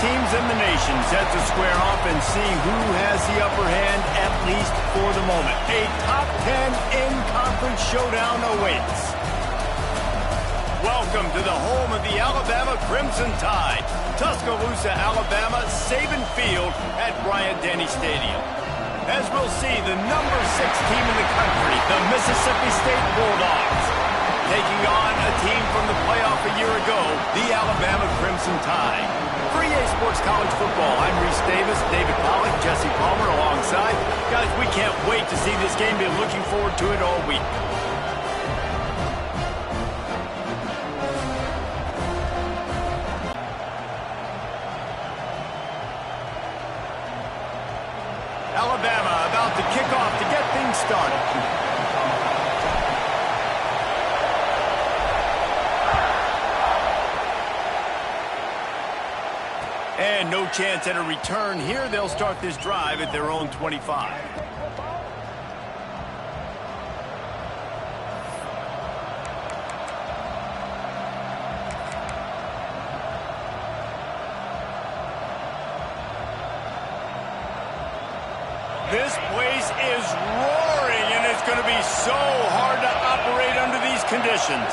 teams in the nation set to square off and see who has the upper hand, at least for the moment. A top 10 in-conference showdown awaits. Welcome to the home of the Alabama Crimson Tide. Tuscaloosa, Alabama, Saban Field at Bryant-Denny Stadium. As we'll see, the number 6 team in the country, the Mississippi State Bulldogs, taking on a team from the playoff a year ago, the Alabama Crimson Tide. For EA Sports College Football, I'm Reese Davis, David Pollack, Jesse Palmer alongside. Guys, we can't wait to see this game. Been looking forward to it all week. Alabama about to kick off to get things started. And no chance at a return here. They'll start this drive at their own 25. This place is roaring, and it's going to be so hard to operate under these conditions.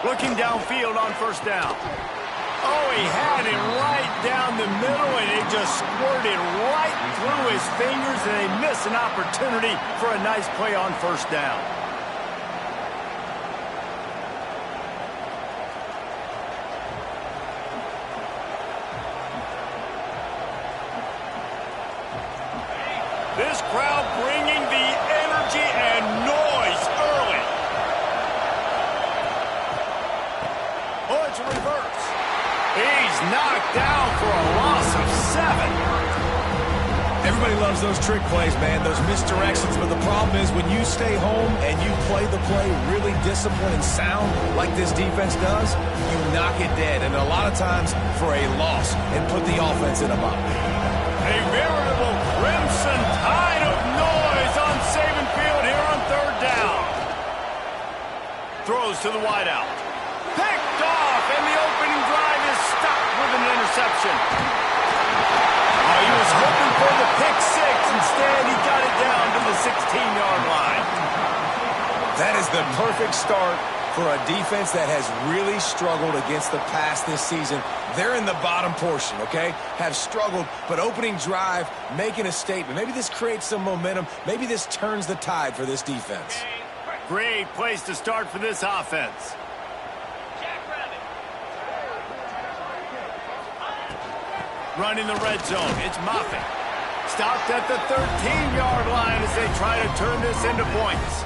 Looking downfield on first down. Oh, he had it right down the middle, and it just squirted right through his fingers, and they miss an opportunity for a nice play on first down. This crowd bringing the energy and noise early. Oh, it's a reverse. He's knocked down for a loss of 7. Everybody loves those trick plays, man, those misdirections, but the problem is when you stay home and you play the play really disciplined and sound like this defense does, you knock it dead, and a lot of times for a loss, and put the offense in a bind. A veritable crimson tide of noise on Saban Field here on third down. Throws to the wideout. Picked off, and the opening drive is stopped with an interception. Oh, he was hoping for the pick 6. Instead, he got it down to the 16-yard line. That is the perfect start for a defense that has really struggled against the pass this season. They're in the bottom portion, okay? Have struggled, but opening drive, making a statement. Maybe this creates some momentum. Maybe this turns the tide for this defense. Great place to start for this offense. Running the red zone, it's Moffitt. Stopped at the 13-yard line as they try to turn this into points.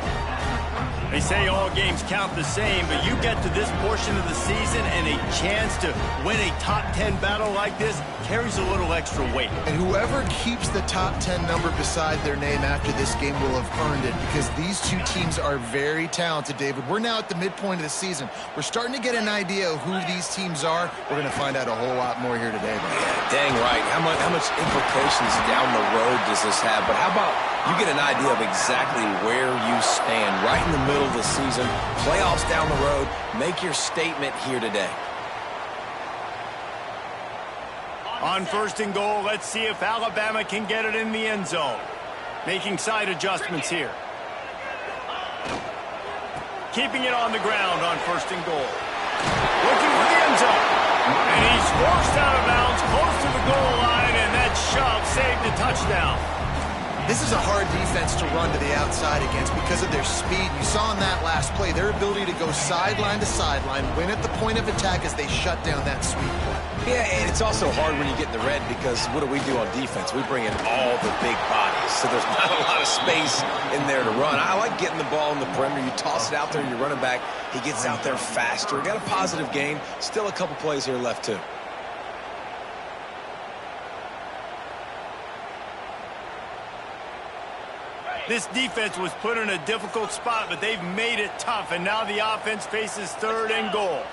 They say all games count the same, but you get to this portion of the season and a chance to win a top 10 battle like this carries a little extra weight. And whoever keeps the top 10 number beside their name after this game will have earned it, because these two teams are very talented, David. We're now at the midpoint of the season. We're starting to get an idea of who these teams are. We're going to find out a whole lot more here today. Yeah, dang right. How much implications down the road does this have? But how about you get an idea of exactly where you stand right in the middle of the season, playoffs down the road, make your statement here today. On first and goal, let's see if Alabama can get it in the end zone. Making side adjustments here. Keeping it on the ground on first and goal. Looking for the end zone. And he's forced out of bounds close to the goal line, and that shove saved a touchdown. This is a hard defense to run to the outside against because of their speed. You saw in that last play their ability to go sideline to sideline, win at the point of attack as they shut down that sweep play. Yeah, and it's also hard when you get in the red because what do we do on defense? We bring in all the big bodies, so there's not a lot of space in there to run. I like getting the ball in the perimeter. You toss it out there, and your running back, he gets out there faster. Got a positive gain. Still a couple plays here left, too. This defense was put in a difficult spot, but they've made it tough, and now the offense faces third and goal.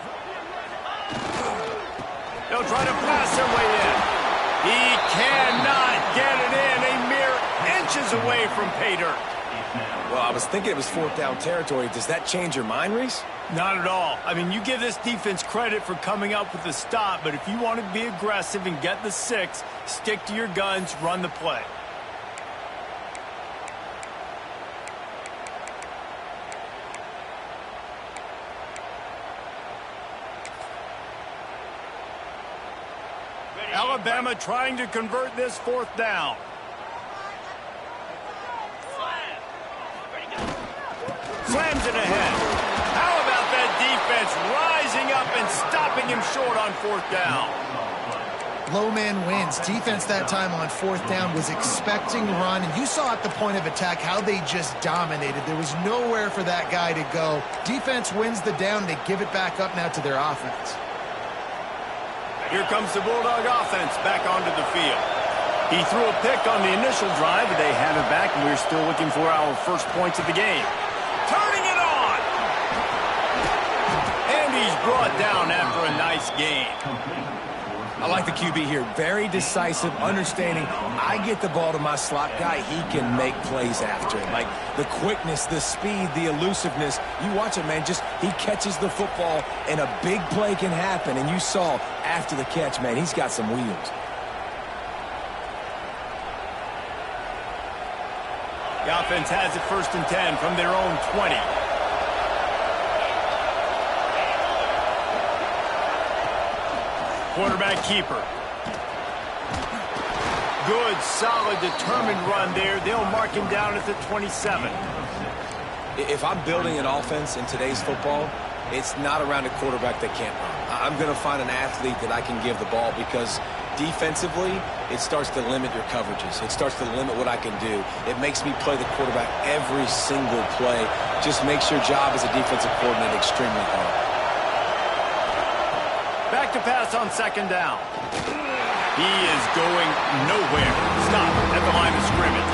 They'll try to pass their way in. He cannot get it in. A mere inches away from pay dirt. Well, I was thinking it was fourth down territory. Does that change your mind, Reese? Not at all. I mean, you give this defense credit for coming up with the stop, but if you want to be aggressive and get the 6, stick to your guns, run the play. Alabama trying to convert this fourth down. Slams it ahead. How about that defense rising up and stopping him short on fourth down? Low man wins. Defense that time on fourth down was expecting run, and you saw at the point of attack how they just dominated. There was nowhere for that guy to go. Defense wins the down. They give it back up now to their offense. Here comes the Bulldog offense back onto the field. He threw a pick on the initial drive, but they have it back, and we're still looking for our first points of the game. Turning it on! And he's brought down after a nice game. I like the QB here. Very decisive, understanding. I get the ball to my slot guy. He can make plays after it. Like the quickness, the speed, the elusiveness. You watch it, man. Just he catches the football, and a big play can happen. And you saw after the catch, man, he's got some wheels. The offense has it 1st and 10 from their own 20. Quarterback keeper. Good, solid, determined run there. They'll mark him down at the 27. If I'm building an offense in today's football, it's not around a quarterback that can't run. I'm going to find an athlete that I can give the ball because defensively, it starts to limit your coverages. It starts to limit what I can do. It makes me play the quarterback every single play. Just makes your job as a defensive coordinator extremely hard. Back to pass on 2nd down. He is going nowhere. Stop at the line of scrimmage.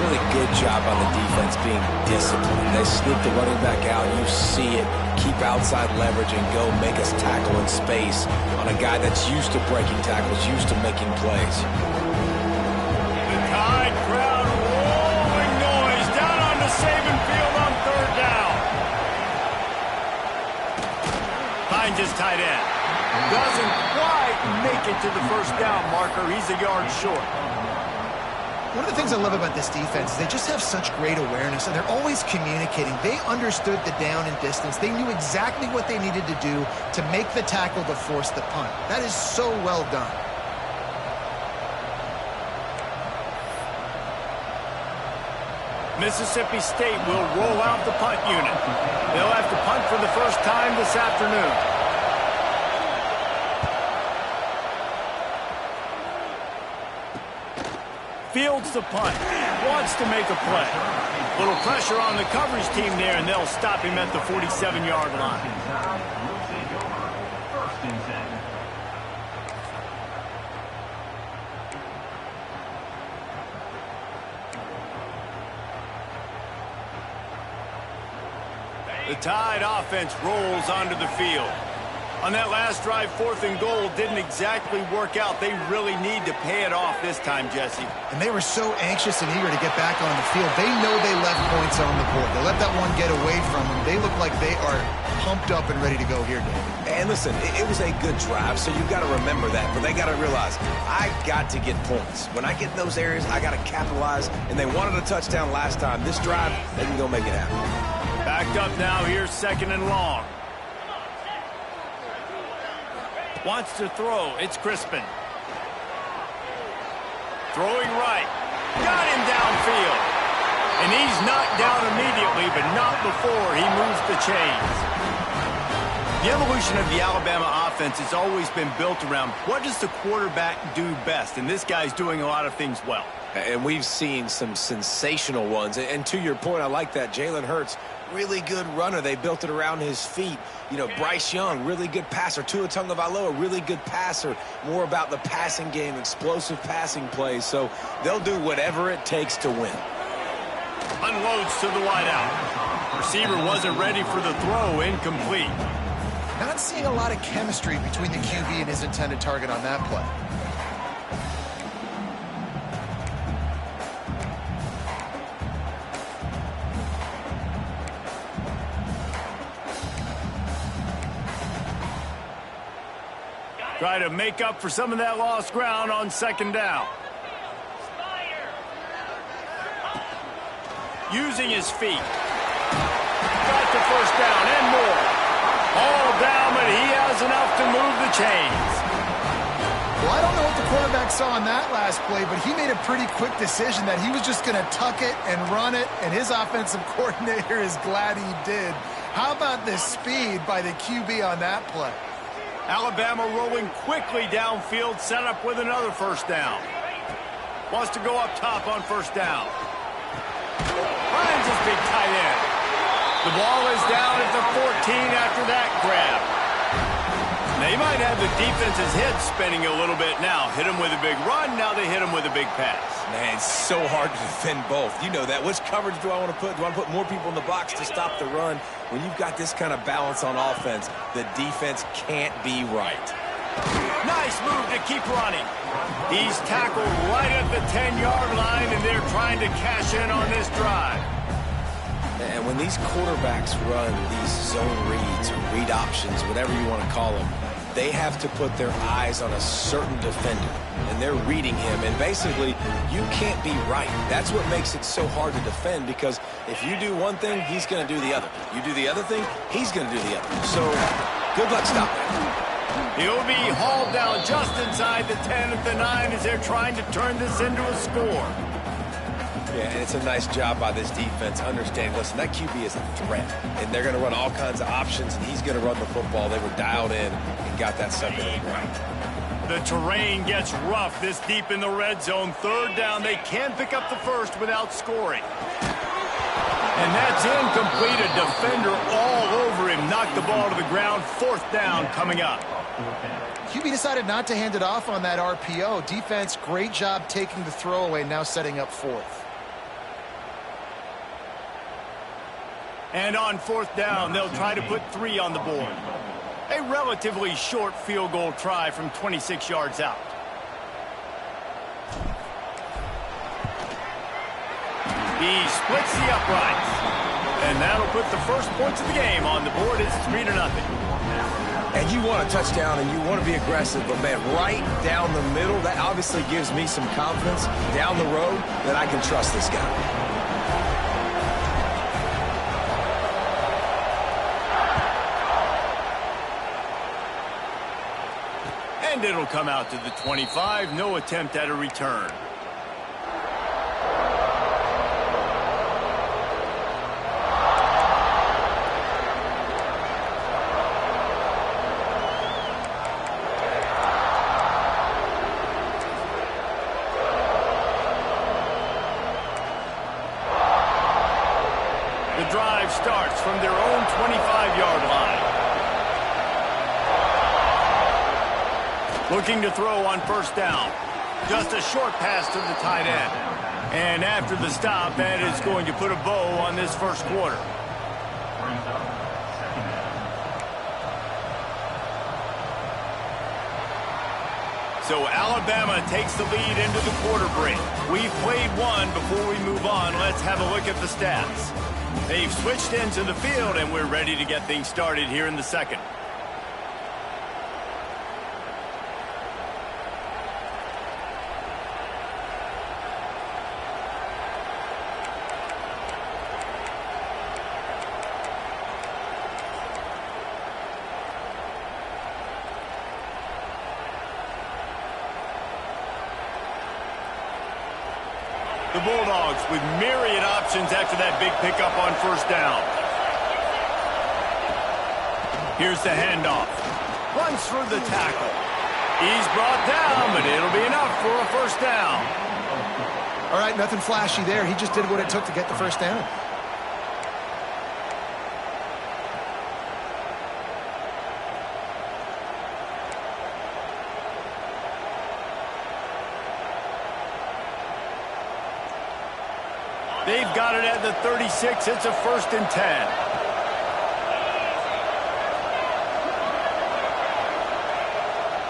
Really good job on the defense being disciplined. They sneak the running back out. You see it. Keep outside leverage and go make us tackle in space on a guy that's used to breaking tackles, used to making plays. The Tide crowd rolling noise down on the Saban field on 3rd down. Finds his tight end. Doesn't quite make it to the 1st down marker. He's a yard short. One of the things I love about this defense is they just have such great awareness, and they're always communicating. They understood the down and distance. They knew exactly what they needed to do to make the tackle to force the punt. That is so well done. Mississippi State will roll out the punt unit. They'll have to punt for the first time this afternoon. Fields the punt. Wants to make a play. Little pressure on the coverage team there, and they'll stop him at the 47-yard line. The Tide offense rolls onto the field. On that last drive, 4th and goal didn't exactly work out. They really need to pay it off this time, Jesse. And they were so anxious and eager to get back on the field. They know they left points on the board. They let that one get away from them. They look like they are pumped up and ready to go here, David. And listen, it was a good drive, so you've got to remember that. But they got to realize, I got to get points. When I get in those areas, I got to capitalize. And they wanted a touchdown last time. This drive, they can go make it happen. Backed up now. Here's 2nd and long. Wants to throw. It's Crispin. Throwing right. Got him downfield. And he's knocked down immediately, but not before he moves the chains. The evolution of the Alabama offense has always been built around what does the quarterback do best? And this guy's doing a lot of things well. And we've seen some sensational ones. And to your point, I like that. Jalen Hurts, really good runner. They built it around his feet. You know, Bryce Young, really good passer. Tua Tagovailoa, really good passer. More about the passing game, explosive passing plays. So they'll do whatever it takes to win. Unloads to the wideout. Receiver wasn't ready for the throw. Incomplete. Not seeing a lot of chemistry between the QB and his intended target on that play. Try to make up for some of that lost ground on second down. Using his feet. Got the first down and more. All down, but he has enough to move the chains. Well, I don't know what the quarterback saw on that last play, but he made a pretty quick decision that he was just going to tuck it and run it, and his offensive coordinator is glad he did. How about the speed by the QB on that play? Alabama rolling quickly downfield, set up with another first down. Wants to go up top on first down. Finds his big tight end. The ball is down at the 14 after that grab. They might have the defense's head spinning a little bit now. Hit him with a big run, now they hit him with a big pass. Man, it's so hard to defend both. You know that. Which coverage do I want to put? Do I want to put more people in the box to stop the run? When you've got this kind of balance on offense, the defense can't be right. Nice move to keep running. He's tackled right at the 10-yard line, and they're trying to cash in on this drive. And when these quarterbacks run these zone reads or read options, whatever you want to call them, they have to put their eyes on a certain defender, and they're reading him. And basically, you can't be right. That's what makes it so hard to defend, because if you do one thing, he's going to do the other. You do the other thing, he's going to do the other. So, good luck stopping him. He'll be hauled down just inside the 10 at the 9 as they're trying to turn this into a score. Yeah, and it's a nice job by this defense understanding, listen, that QB is a threat, and they're going to run all kinds of options, and he's going to run the football. They were dialed in and got that sucker right. The terrain gets rough this deep in the red zone. Third down, they can pick up the first without scoring. And that's incomplete. A defender all over him. Knocked the ball to the ground. Fourth down coming up. QB decided not to hand it off on that RPO. Defense, great job taking the throwaway, now setting up fourth. And on fourth down, they'll try to put 3 on the board. A relatively short field goal try from 26 yards out. He splits the uprights. And that'll put the first points of the game on the board. It's 3-0. And you want a touchdown and you want to be aggressive, but man, right down the middle, that obviously gives me some confidence down the road that I can trust this guy. And it'll come out to the 25. No attempt at a return. The drive starts from their own 25-yard line. Looking to throw on first down. Just a short pass to the tight end. And after the stop, that is going to put a bow on this first quarter. So Alabama takes the lead into the quarter break. We've played one. Before we move on, let's have a look at the stats. They've switched into the field, and we're ready to get things started here in the second. The Bulldogs with myriad options after that big pickup on first down. Here's the handoff. Runs through the tackle. He's brought down, but it'll be enough for a first down. All right, nothing flashy there. He just did what it took to get the first down. They've got it at the 36. It's a 1st and 10.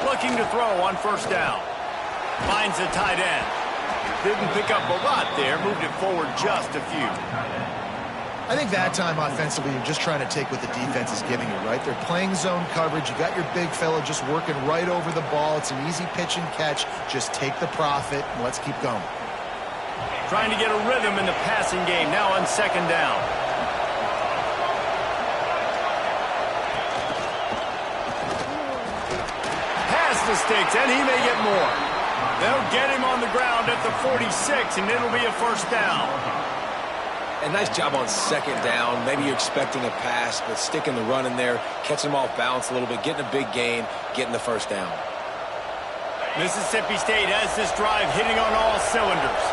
Looking to throw on first down. Finds the tight end. Didn't pick up a lot there. Moved it forward just a few. I think that time offensively, you're just trying to take what the defense is giving you, right? They're playing zone coverage. You got your big fella just working right over the ball. It's an easy pitch and catch. Just take the profit, and let's keep going. Trying to get a rhythm in the passing game now on second down. Pass the sticks, and he may get more. They'll get him on the ground at the 46, and it'll be a first down. A nice job on second down. Maybe you're expecting a pass, but sticking the run in there, catching them off balance a little bit, getting a big gain, getting the first down. Mississippi State has this drive hitting on all cylinders.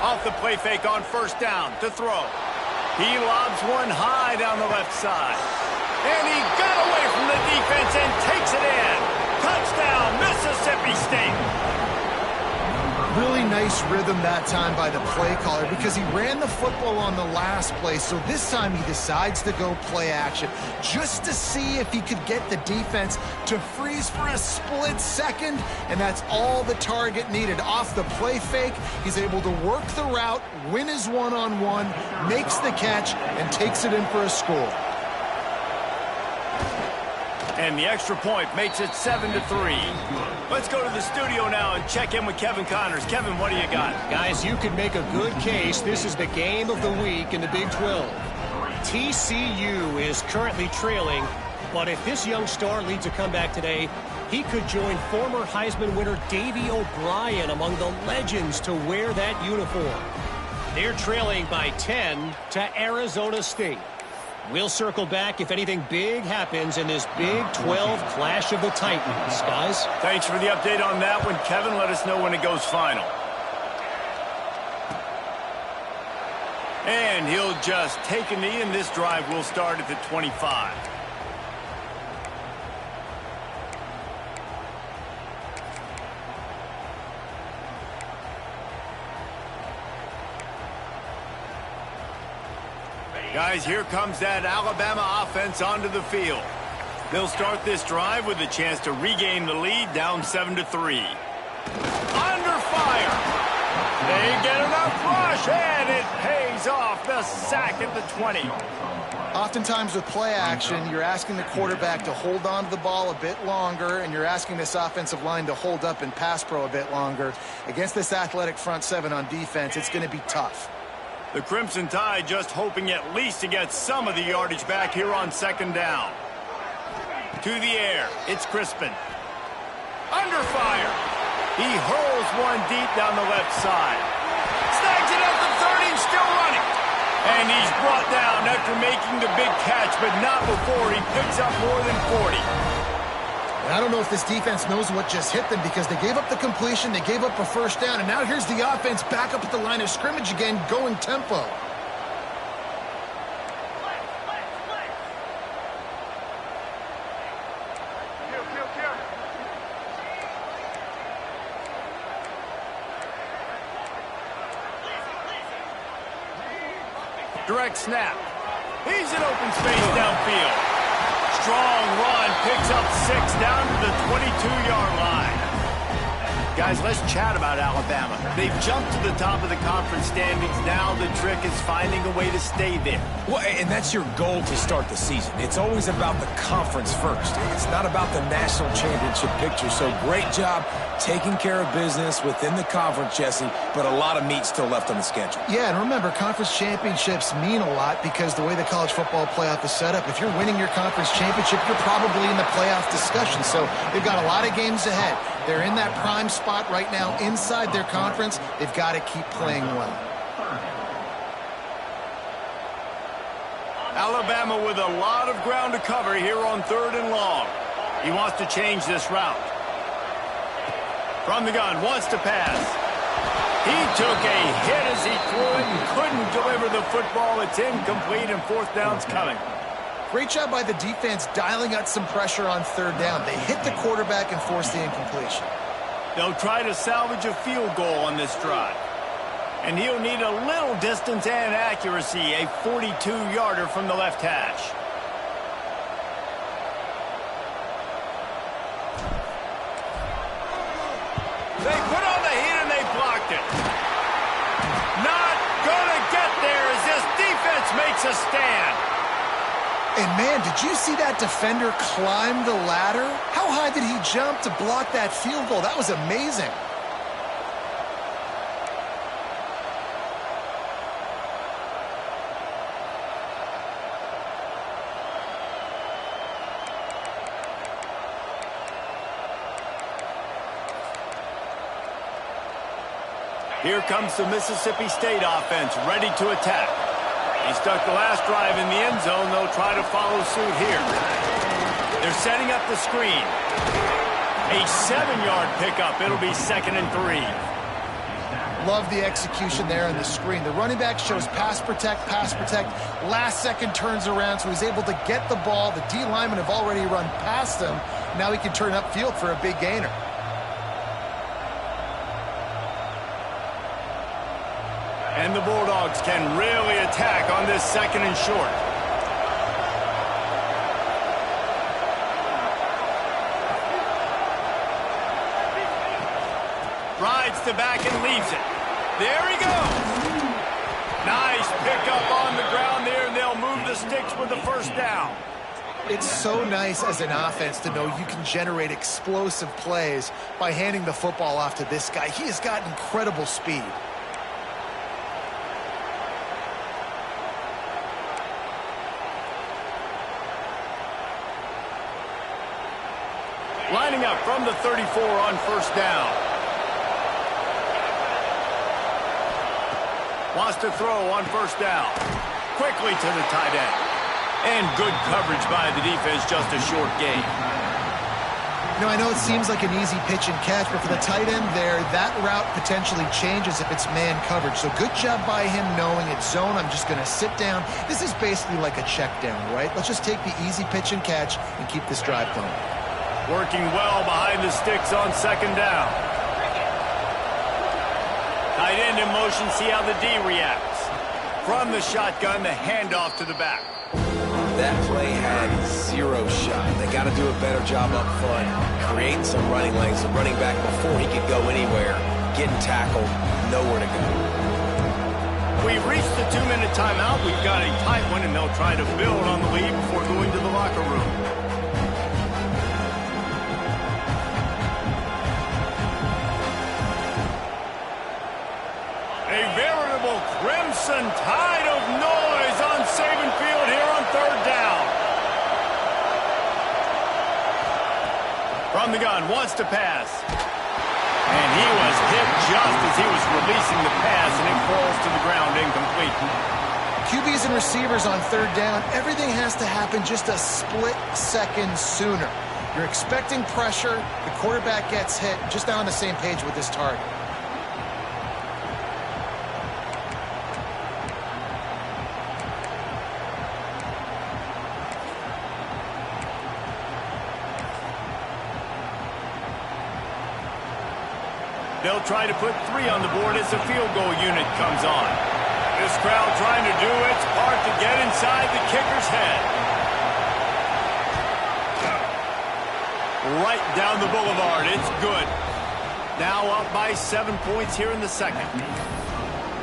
Off the play fake on first down to throw. He lobs one high down the left side. And he got away from the defense and takes it in. Touchdown, Mississippi State. Really nice rhythm that time by the play caller because he ran the football on the last play. So this time he decides to go play action just to see if he could get the defense to freeze for a split second. And that's all the target needed. Off the play fake, he's able to work the route, win his one-on-one, makes the catch, and takes it in for a score. And the extra point makes it 7-3. Let's go to the studio now and check in with Kevin Connors. Kevin, what do you got? Guys, you could make a good case. This is the game of the week in the Big 12. TCU is currently trailing, but if this young star leads a comeback today, he could join former Heisman winner Davey O'Brien among the legends to wear that uniform. They're trailing by 10 to Arizona State. We'll circle back if anything big happens in this Big 12 Clash of the Titans. Guys? Thanks for the update on that one, Kevin. Let us know when it goes final. And he'll just take a knee, and this drive will start at the 25. Guys, here comes that Alabama offense onto the field. They'll start this drive with a chance to regain the lead, down 7-3. Under fire. They get enough rush, and it pays off. The sack at the 20. Oftentimes with play action, you're asking the quarterback to hold on to the ball a bit longer, and you're asking this offensive line to hold up in pass pro a bit longer. Against this athletic front seven on defense, it's going to be tough. The Crimson Tide just hoping at least to get some of the yardage back here on second down. To the air, it's Crispin. Under fire. He hurls one deep down the left side. Snags it at the 30, still running. And he's brought down after making the big catch, but not before he picks up more than 40. I don't know if this defense knows what just hit them because they gave up the completion, they gave up a first down, and now here's the offense back up at the line of scrimmage again, going tempo. Direct snap. He's in open space downfield. Strong run, picks up 6 down to the 22-yard line. Guys, let's chat about Alabama. They've jumped to the top of the conference standings. Now the trick is finding a way to stay there. Well, and that's your goal to start the season. It's always about the conference first. It's not about the national championship picture. So great job taking care of business within the conference, Jesse, but a lot of meat still left on the schedule. Yeah, and remember, conference championships mean a lot because the way the college football playoff is set up, if you're winning your conference championship, you're probably in the playoff discussion. So they've got a lot of games ahead. They're in that prime spot right now inside their conference. They've got to keep playing well. Alabama with a lot of ground to cover here on 3rd and long. He wants to change this route. From the gun, wants to pass. He took a hit as he threw it and couldn't deliver the football. It's incomplete, and 4th down's coming. Great job by the defense dialing out some pressure on 3rd down. They hit the quarterback and forced the incompletion. They'll try to salvage a field goal on this drive. And he'll need a little distance and accuracy, a 42-yarder from the left hash. They put on the heat and they it. Not gonna get there as this defense makes a stand. And man, did you see that defender climb the ladder? How high did he jump to block that field goal? That was amazing. Here comes the Mississippi State offense, ready to attack. He stuck the last drive in the end zone. They'll try to follow suit here. They're setting up the screen. A 7-yard pickup. It'll be 2nd and 3. Love the execution there on the screen. The running back shows pass protect, last second turns around, so he's able to get the ball. The D linemen have already run past him. Now he can turn upfield for a big gainer. And the Bulldogs can really attack on this 2nd and short. Rides to back and leaves it. There he goes. Nice pickup on the ground there, and they'll move the sticks with the first down. It's so nice as an offense to know you can generate explosive plays by handing the football off to this guy. He has got incredible speed. Lining up from the 34 on first down. Wants to throw on first down. Quickly to the tight end. And good coverage by the defense, just a short gain. You know, I know it seems like an easy pitch and catch, but for the tight end there, that route potentially changes if it's man coverage. So good job by him knowing it's zone. I'm just going to sit down. This is basically like a check down, right? Let's just take the easy pitch and catch and keep this drive going. Working well behind the sticks on 2nd down. Tight end in motion, see how the D reacts. From the shotgun, the handoff to the back. That play had 0 shot. They got to do a better job up front, creating some running lanes. The running back, before he could go anywhere, getting tackled, nowhere to go. We've reached the 2-minute timeout. We've got a tight one, and they'll try to build on the lead before going to the locker room. A veritable crimson tide of noise on Saban Field here on 3rd down. From the gun, wants to pass. And he was hit just as he was releasing the pass, and it falls to the ground incomplete. QBs and receivers on 3rd down, everything has to happen just a split second sooner. You're expecting pressure, the quarterback gets hit, just not on the same page with this target. They'll try to put 3 on the board as the field goal unit comes on. This crowd trying to do its part to get inside the kicker's head. Right down the boulevard. It's good. Now up by 7 points here in the 2nd.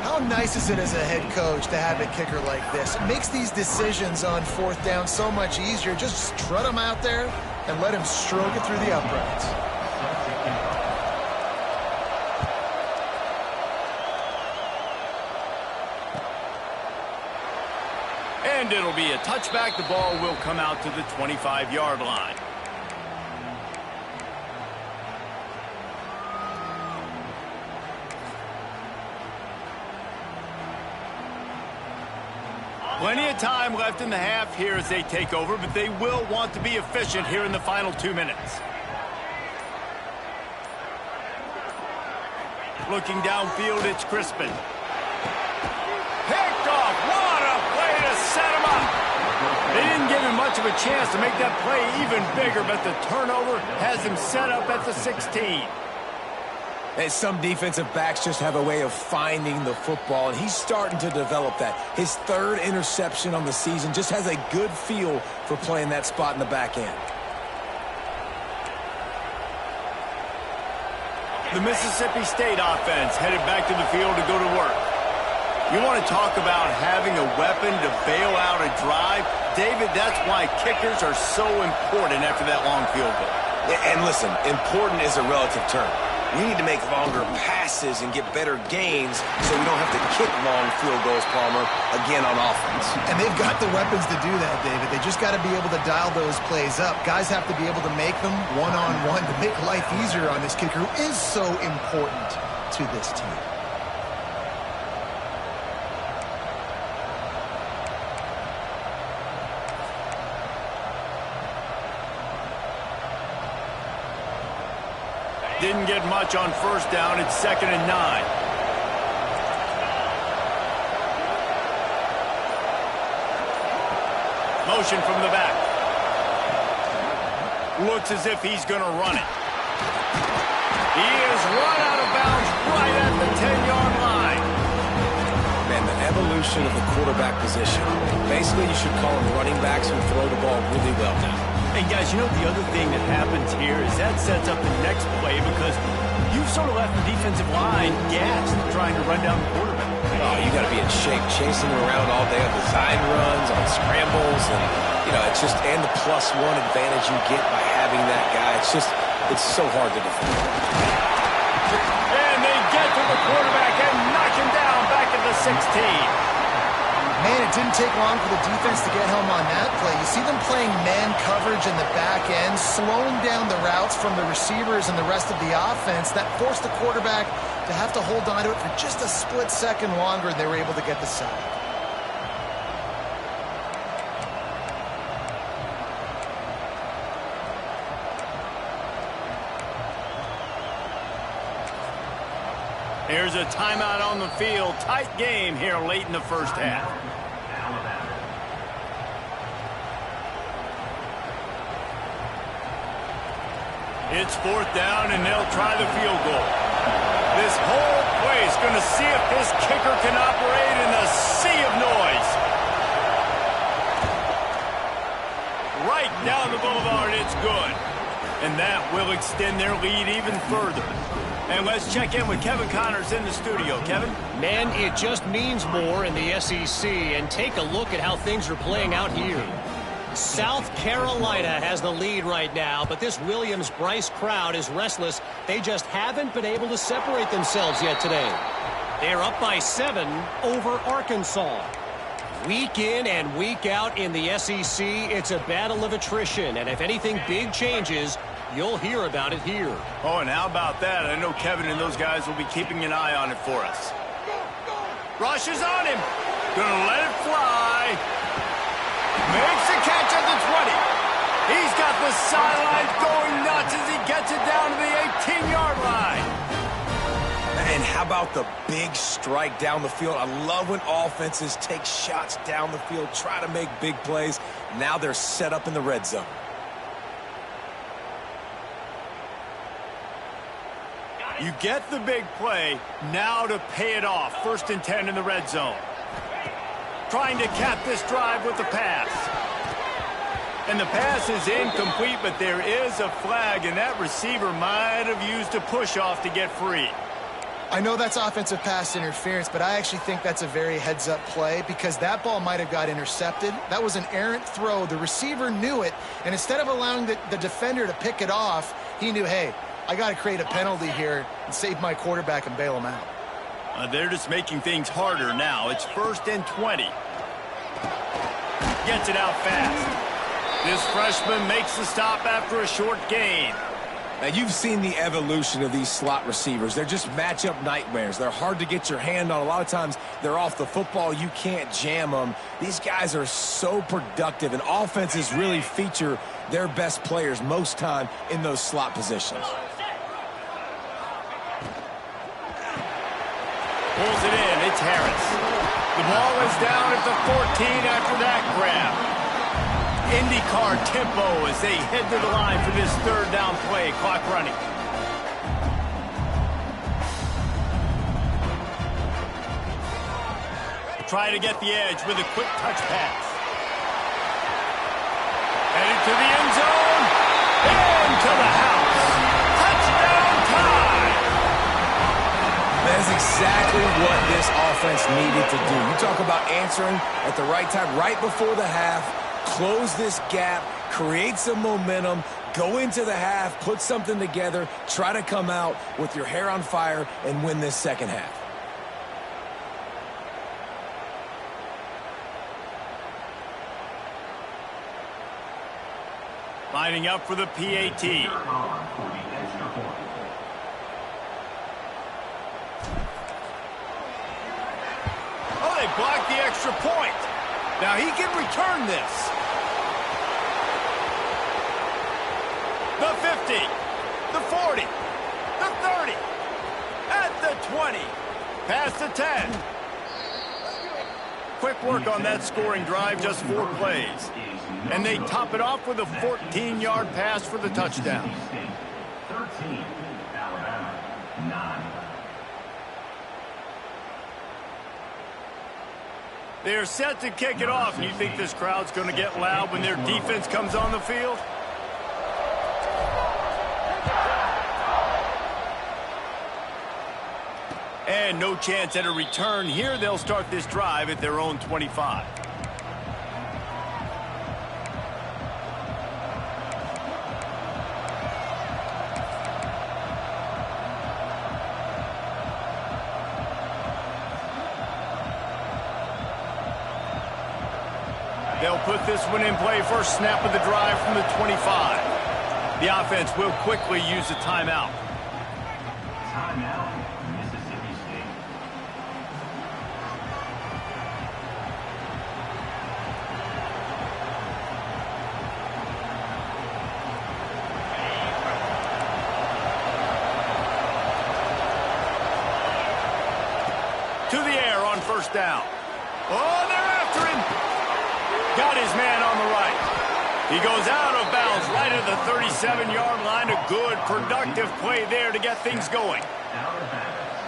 How nice is it as a head coach to have a kicker like this? It makes these decisions on 4th down so much easier. Just strut him out there and let him stroke it through the uprights. And it'll be a touchback. The ball will come out to the 25-yard line. Plenty of time left in the half here as they take over, but they will want to be efficient here in the final 2 minutes. Looking downfield, it's Crispin. Picked off. What a play to set him up. They didn't give him much of a chance to make that play even bigger, but the turnover has him set up at the 16. And some defensive backs just have a way of finding the football, and he's starting to develop that. His 3rd interception on the season, just has a good feel for playing that spot in the back end. The Mississippi State offense headed back to the field to go to work. You want to talk about having a weapon to bail out a drive? David, that's why kickers are so important after that long field goal. And listen, important is a relative term. We need to make longer passes and get better gains so we don't have to kick long field goals, Palmer, again on offense. And they've got the weapons to do that, David. They just got to be able to dial those plays up. Guys have to be able to make them one-on-one to make life easier on this kicker, who is so important to this team. Didn't get much on first down. It's 2nd and 9. Motion from the back. Looks as if he's going to run it. He is run out of bounds right at the 10-yard line. Man, the evolution of the quarterback position. Basically, you should call them running backs who throw the ball really well now. And guys, you know the other thing that happens here is that sets up the next play because you've sort of left the defensive line gassed trying to run down the quarterback. Oh, you got to be in shape, chasing him around all day on design runs, on scrambles, and it's just and the +1 advantage you get by having that guy. It's so hard to defend. And they get to the quarterback and knock him down back at the 16. Man, it didn't take long for the defense to get home on that play. You see them playing man coverage in the back end, slowing down the routes from the receivers and the rest of the offense. That forced the quarterback to have to hold on to it for just a split second longer, and they were able to get the sack. Here's a timeout on the field. Tight game here late in the first half. It's 4th down, and they'll try the field goal. This whole play is going to see if this kicker can operate in a sea of noise. Right down the boulevard, it's good. And that will extend their lead even further. And let's check in with Kevin Connors in the studio. Kevin? Man, it just means more in the SEC. And take a look at how things are playing out here. South Carolina has the lead right now, but this Williams-Brice crowd is restless. They just haven't been able to separate themselves yet today. They're up by 7 over Arkansas. Week in and week out in the SEC, it's a battle of attrition. And if anything big changes, you'll hear about it here. Oh, and how about that? I know Kevin and those guys will be keeping an eye on it for us. Rush is on him. Gonna let it fly. Makes the catch at the 20. He's got the sidelines going nuts as he gets it down to the 18-yard line. And how about the big strike down the field? I love when offenses take shots down the field, try to make big plays. Now they're set up in the red zone. You get the big play, now to pay it off. 1st and 10 in the red zone. Trying to cap this drive with the pass. And the pass is incomplete, but there is a flag, and that receiver might have used a push-off to get free. I know that's offensive pass interference, but I actually think that's a very heads-up play because that ball might have got intercepted. That was an errant throw. The receiver knew it, and instead of allowing the defender to pick it off, he knew, hey, I got to create a penalty here and save my quarterback and bail him out. They're just making things harder now. It's 1st and 20. Gets it out fast. This freshman makes the stop after a short gain. Now, you've seen the evolution of these slot receivers. They're just matchup nightmares. They're hard to get your hand on. A lot of times, they're off the football. You can't jam them. These guys are so productive, and offenses really feature their best players most time in those slot positions. Pulls it in. It's Harris. The ball is down at the 14 after that grab. IndyCar tempo as they head to the line for this 3rd down play. Clock running. Try to get the edge with a quick touch pass. Headed to the end zone. Into the house. Touchdown time. exactly what this offense needed to do. You talk about answering at the right time, right before the half, close this gap, create some momentum, go into the half, put something together, try to come out with your hair on fire and win this second half. Lining up for the PAT. Oh, they blocked the extra point. Now he can return this. The 50, the 40, the 30, at the 20, past the 10. Quick work on that scoring drive, just 4 plays. And they top it off with a 14-yard pass for the touchdown. 13, Alabama, 9. They're set to kick it off, and you think this crowd's going to get loud when their defense comes on the field? And no chance at a return here. They'll start this drive at their own 25. They'll put this one in play. First snap of the drive from the 25. The offense will quickly use a timeout. Timeout, Mississippi State. To the air on first down. Oh, they're after him. Got his man on the right. He goes out of bounds right at the 37-yard line. A good, productive play there to get things going.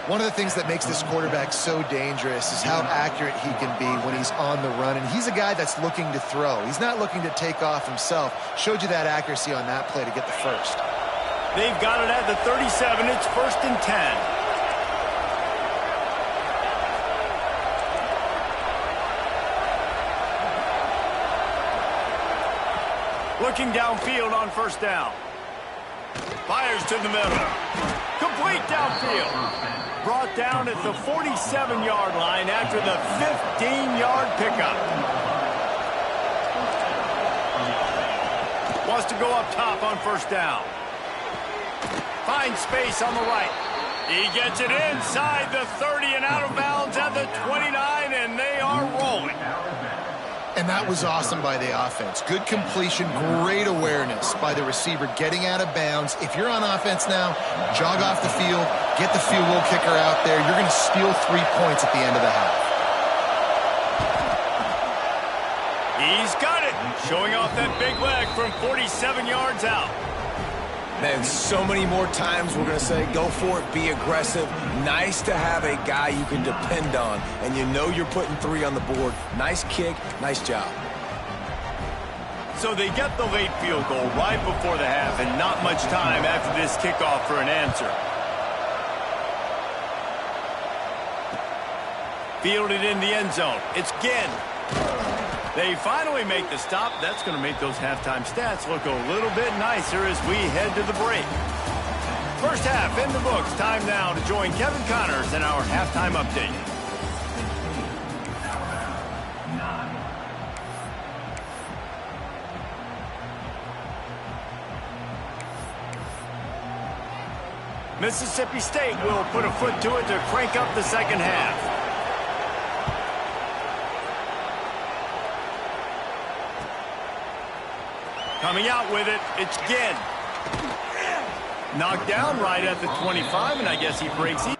One of the things that makes this quarterback so dangerous is how accurate he can be when he's on the run. And he's a guy that's looking to throw. He's not looking to take off himself. Showed you that accuracy on that play to get the first. They've got it at the 37. It's 1st and 10. Looking downfield on first down. Fires to the middle. Complete downfield. Brought down at the 47-yard line after the 15-yard pickup. Wants to go up top on first down. Finds space on the right. He gets it inside the 30 and out of bounds at the 29, and they are rolling. And that was awesome by the offense. Good completion, great awareness by the receiver getting out of bounds. If you're on offense now, jog off the field, get the field goal kicker out there. You're going to steal 3 points at the end of the half. He's got it. Showing off that big leg from 47 yards out. Man, so many more times we're going to say, go for it, be aggressive. Nice to have a guy you can depend on, and you know you're putting 3 on the board. Nice kick, nice job. So they get the late field goal right before the half, and not much time after this kickoff for an answer. Fielded in the end zone. It's Ginn. They finally make the stop. That's going to make those halftime stats look a little bit nicer as we head to the break. First half in the books. Time now to join Kevin Connors in our halftime update. Mississippi State will put a foot to it to crank up the second half. Coming out with it, it's Ginn. Knocked down right at the 25, and I guess he breaks even.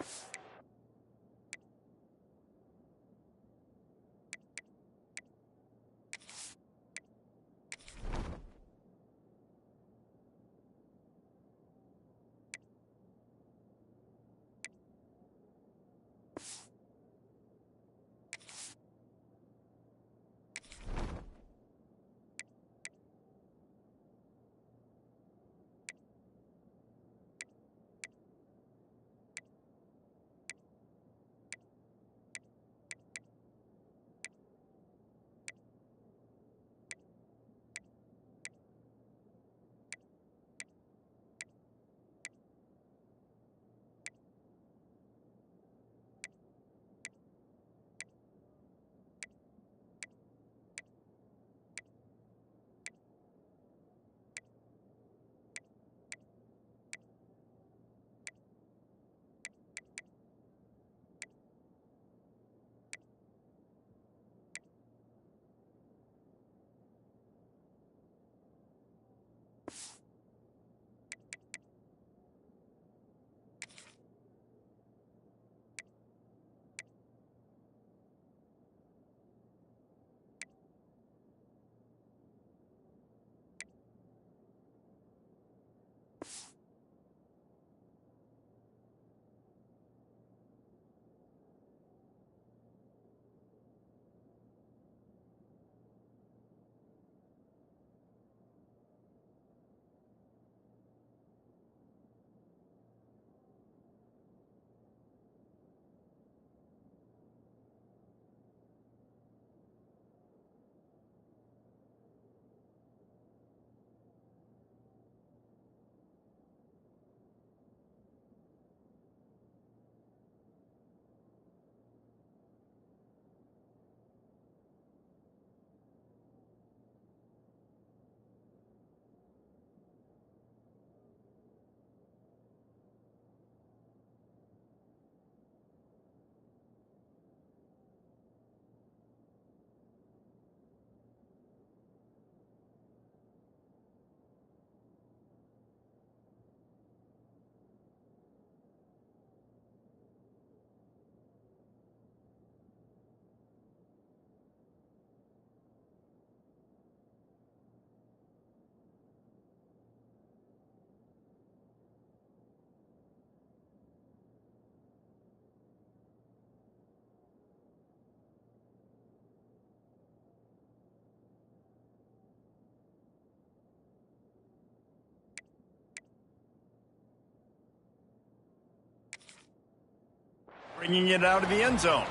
bringing it out of the end zone.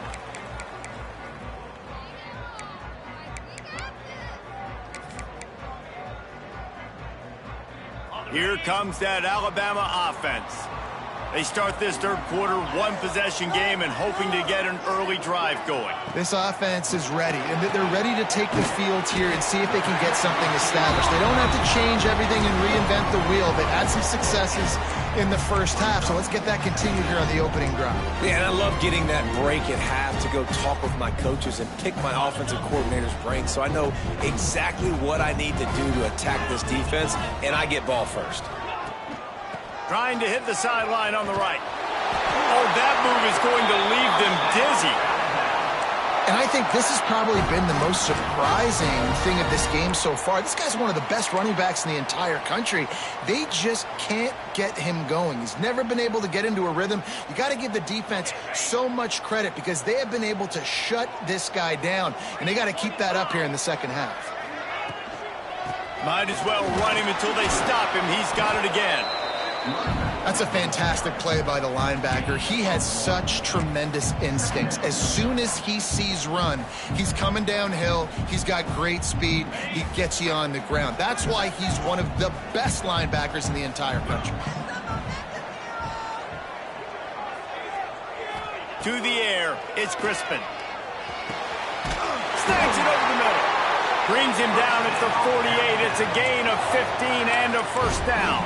Here comes that Alabama offense. They start this third quarter, one-possession game and hoping to get an early drive going. This offense is ready, and they're ready to take the field here and see if they can get something established. They don't have to change everything and reinvent the wheel. They've had some successes in the first half, so let's get that continued here on the opening drive. Yeah, and I love getting that break at half to go talk with my coaches and pick my offensive coordinator's brain so I know exactly what I need to do to attack this defense, and I get ball first. Trying to hit the sideline on the right. Oh, that move is going to leave them dizzy. And I think this has probably been the most surprising thing of this game so far. This guy's one of the best running backs in the entire country. They just can't get him going. He's never been able to get into a rhythm. You got to give the defense so much credit because they have been able to shut this guy down, and they got to keep that up here in the second half. Might as well run him until they stop him. He's got it again. That's a fantastic play by the linebacker. He has such tremendous instincts. As soon as he sees run, he's coming downhill. He's got great speed. He gets you on the ground. That's why he's one of the best linebackers in the entire country. To the air, it's Crispin. Snags it over the middle. Brings him down at the 48. It's a gain of 15 and a first down.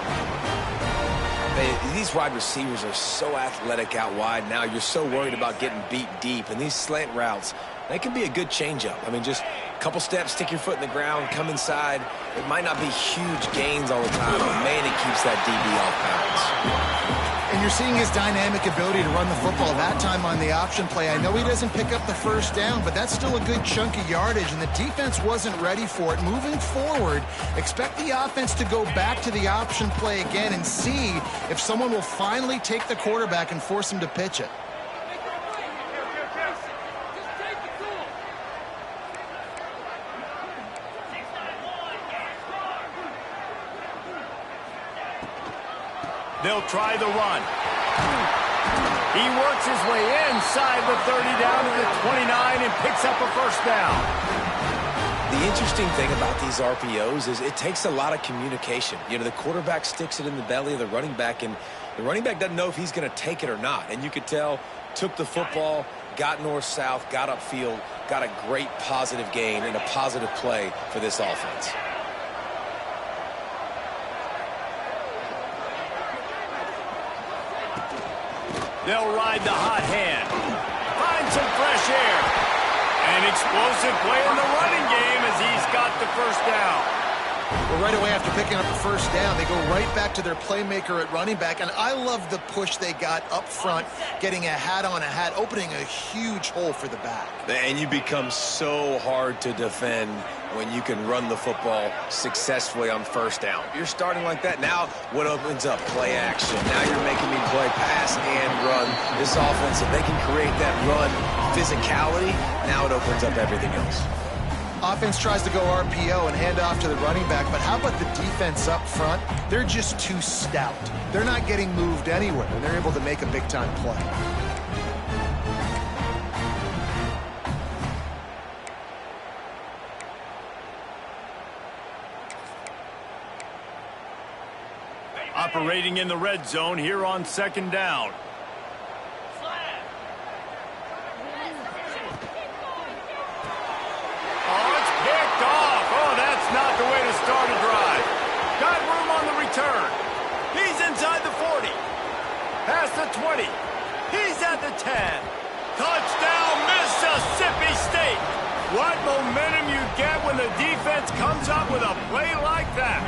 These wide receivers are so athletic out wide now. You're so worried about getting beat deep. And these slant routes, they can be a good changeup. I mean, just a couple steps, stick your foot in the ground, come inside. It might not be huge gains all the time, but man, it keeps that DB off balance. And you're seeing his dynamic ability to run the football that time on the option play. I know he doesn't pick up the first down, but that's still a good chunk of yardage, and the defense wasn't ready for it. Moving forward, expect the offense to go back to the option play again and see if someone will finally take the quarterback and force him to pitch it. They'll try the run. He works his way inside the 30 down to the 29 and picks up a first down. The interesting thing about these RPOs is it takes a lot of communication. You know, the quarterback sticks it in the belly of the running back, and the running back doesn't know if he's going to take it or not. And you could tell, took the football, got north-south, got upfield, got a great positive gain and a positive play for this offense. They'll ride the hot hand. Find some fresh air. An explosive play in the running game as he's got the first down. Well, right away after picking up the first down, they go right back to their playmaker at running back. And I love the push they got up front, getting a hat on a hat, opening a huge hole for the back. And you become so hard to defend when you can run the football successfully on first down. You're starting like that. Now what opens up? Play action. Now you're making me play pass and run. This offense, if they can create that run physicality, now it opens up everything else. Offense tries to go RPO and hand off to the running back, but how about the defense up front? They're just too stout. They're not getting moved anywhere, and they're able to make a big-time play. Operating in the red zone here on second down. Not the way to start a drive. Got room on the return. He's inside the 40. Past the 20. He's at the 10. Touchdown, Mississippi State. What momentum you get when the defense comes up with a play like that.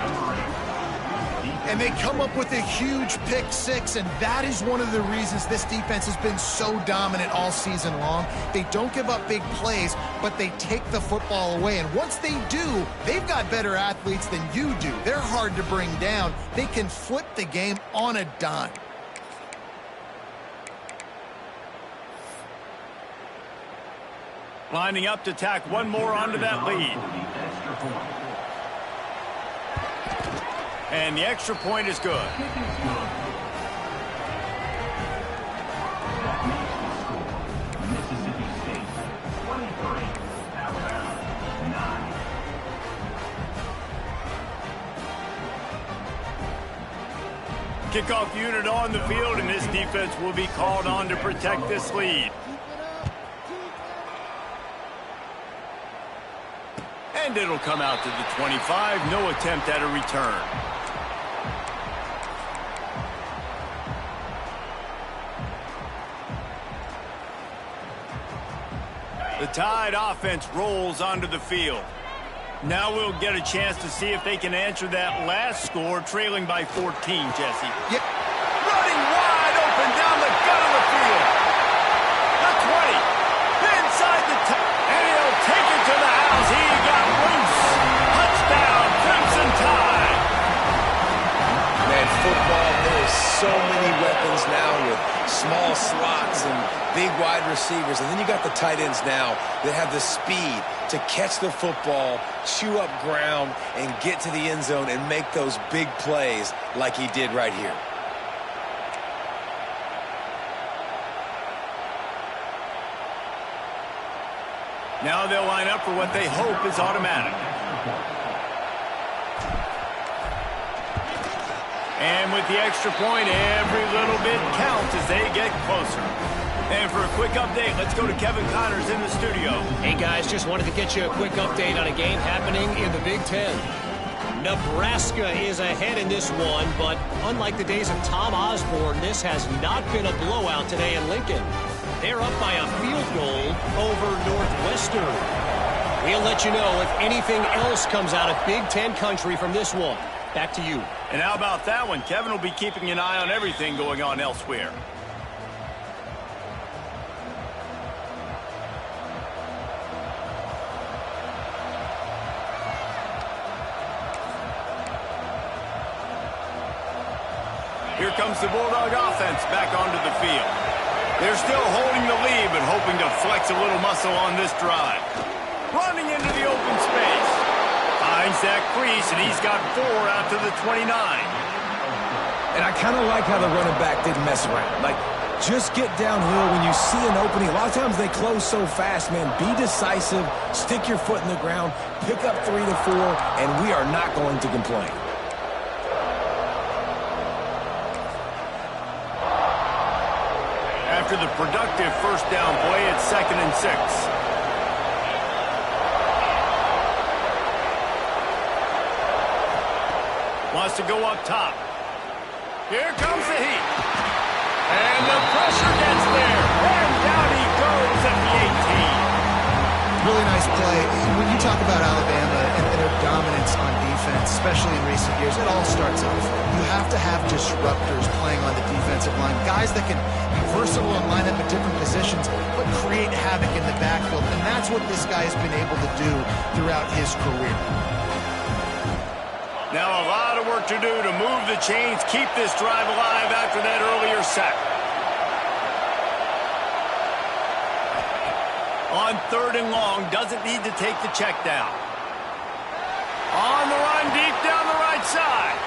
And they come up with a huge pick six, and that is one of the reasons this defense has been so dominant all season long. They don't give up big plays, but they take the football away. And once they do, they've got better athletes than you do. They're hard to bring down. They can flip the game on a dime. Lining up to tack one more onto that lead. And the extra point is good. Kickoff unit on the field, and this defense will be called on to protect this lead. And it'll come out to the 25. No attempt at a return. The Tide offense rolls onto the field. Now we'll get a chance to see if they can answer that last score, trailing by 14, Jesse. Yep. Running wide open down the gut of the field. The 20. Inside the 10. And he'll take it to the house. He got loose. Touchdown, Crimson Tide. Man, football, there's so many weapons now with small slots and big wide receivers. And then you got the tight ends now that have the speed to catch the football, chew up ground, and get to the end zone and make those big plays like he did right here. Now they'll line up for what they hope is automatic. And with the extra point, every little bit counts as they get closer. And for a quick update, let's go to Kevin Connors in the studio. Hey, guys, just wanted to get you a quick update on a game happening in the Big Ten. Nebraska is ahead in this one, but unlike the days of Tom Osborne, this has not been a blowout today in Lincoln. They're up by a field goal over Northwestern. We'll let you know if anything else comes out of Big Ten country from this one. Back to you. And how about that one? Kevin will be keeping an eye on everything going on elsewhere. Here comes the Bulldog offense back onto the field. They're still holding the lead, but hoping to flex a little muscle on this drive. Running into the open space. Finds that crease, and he's got 4 out to the 29. And I kind of like how the running back didn't mess around. Like, just get downhill when you see an opening. A lot of times they close so fast, man. Be decisive, stick your foot in the ground, pick up 3 to 4, and we are not going to complain. After the productive first down play, it's 2nd and 6. Wants to go up top. Here comes the heat. And the pressure gets there. And down he goes at the 18. Really nice play. When you talk about Alabama and their dominance on defense, especially in recent years, it all starts off. You have to have disruptors playing on the defensive line. Guys that can be versatile and line up at different positions, but create havoc in the backfield. And that's what this guy has been able to do throughout his career. Now a lot of work to do to move the chains, keep this drive alive after that earlier sack. On 3rd and long, doesn't need to take the check down. On the run, deep down the right side.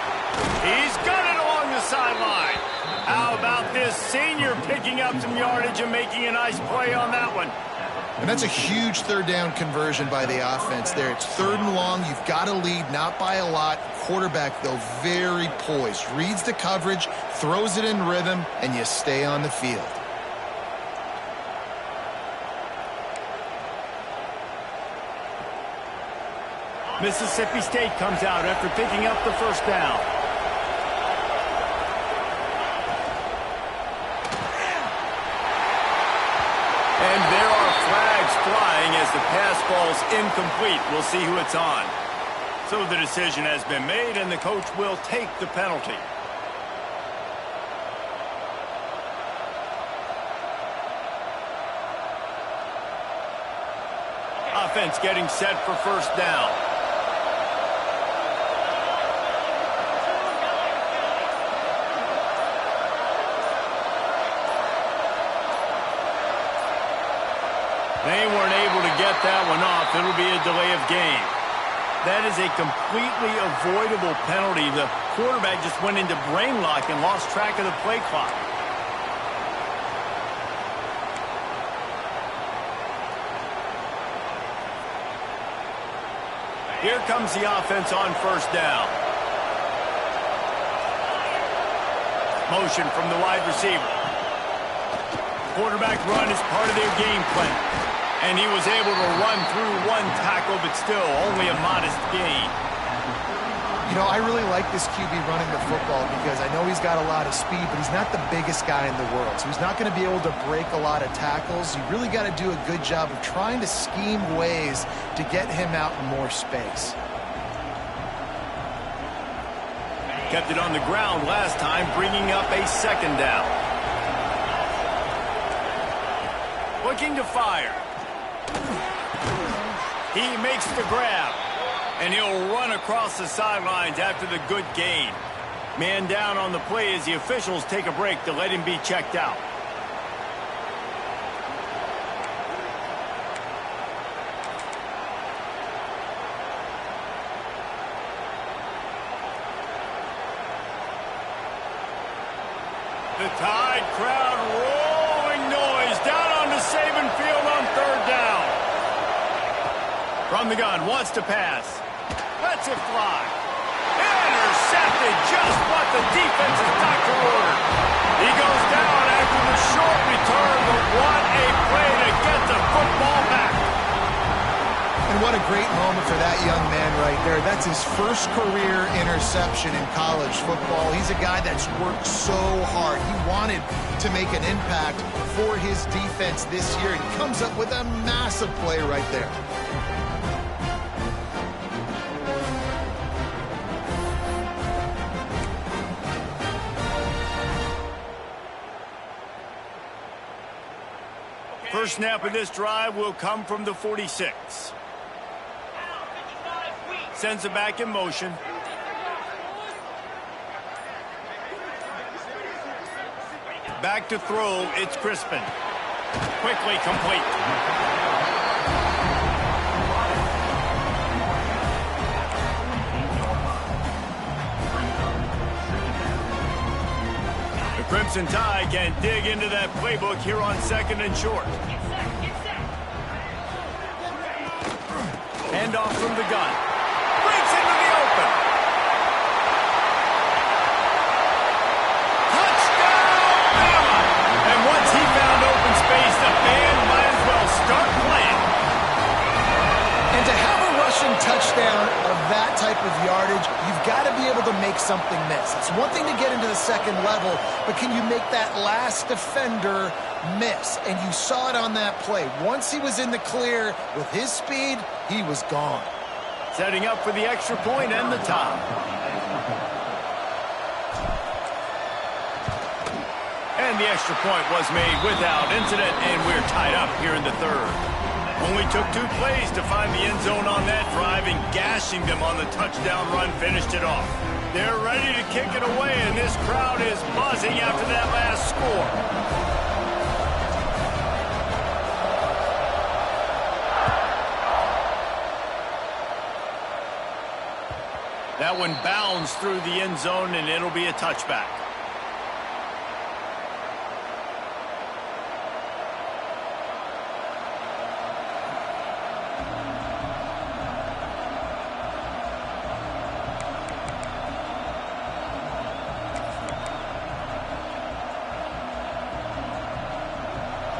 He's got it along the sideline. How about this senior picking up some yardage and making a nice play on that one? And that's a huge 3rd down conversion by the offense there. It's 3rd and long. You've got a lead, not by a lot. Quarterback, though, very poised. Reads the coverage, throws it in rhythm, and you stay on the field. Mississippi State comes out after picking up the first down. And there are flags flying as the pass falls incomplete. We'll see who it's on. So the decision has been made, and the coach will take the penalty. Offense getting set for first down. They weren't able to get that one off. It'll be a delay of game. That is a completely avoidable penalty. The quarterback just went into brain lock and lost track of the play clock. Here comes the offense on first down. Motion from the wide receiver. Quarterback run is part of their game plan. And he was able to run through one tackle, but still only a modest gain. You know, I really like this QB running the football because I know he's got a lot of speed, but he's not the biggest guy in the world. So he's not going to be able to break a lot of tackles. You really got to do a good job of trying to scheme ways to get him out in more space. Kept it on the ground last time, bringing up a second down. Looking to fire. He makes the grab. And he'll run across the sidelines after the good gain. Man down on the play as the officials take a break to let him be checked out. The Tide crowd rolling noise down onto Saban Field on third down. From the gun, wants to pass. Lets it fly. Intercepted, just what the defensive doctor ordered. He goes down after the short return, but what a play to get the football back. And what a great moment for that young man right there. That's his first career interception in college football. He's a guy that's worked so hard. He wanted to make an impact for his defense this year. He comes up with a massive play right there. First snap of this drive will come from the 46. Sends it back in motion. Back to throw, it's Crispin. Quickly complete. The Crimson Tide can dig into that playbook here on second and short. Handoff from the gun. Breaks into the open. Touchdown, Bama! And once he found open space, the band might as well start playing. And to have a rushing touchdown of that type of yardage, you've got to be able to make something miss. It's one thing to get into the second level, but can you make that last defender miss? And you saw it on that play. Once he was in the clear with his speed, he was gone. Setting up for the extra point and the tie. And the extra point was made without incident, and we're tied up here in the third. Only took 2 plays to find the end zone on that drive, and gashing them on the touchdown run finished it off. They're ready to kick it away, and this crowd is buzzing after that last score. That one bounds through the end zone, and it'll be a touchback.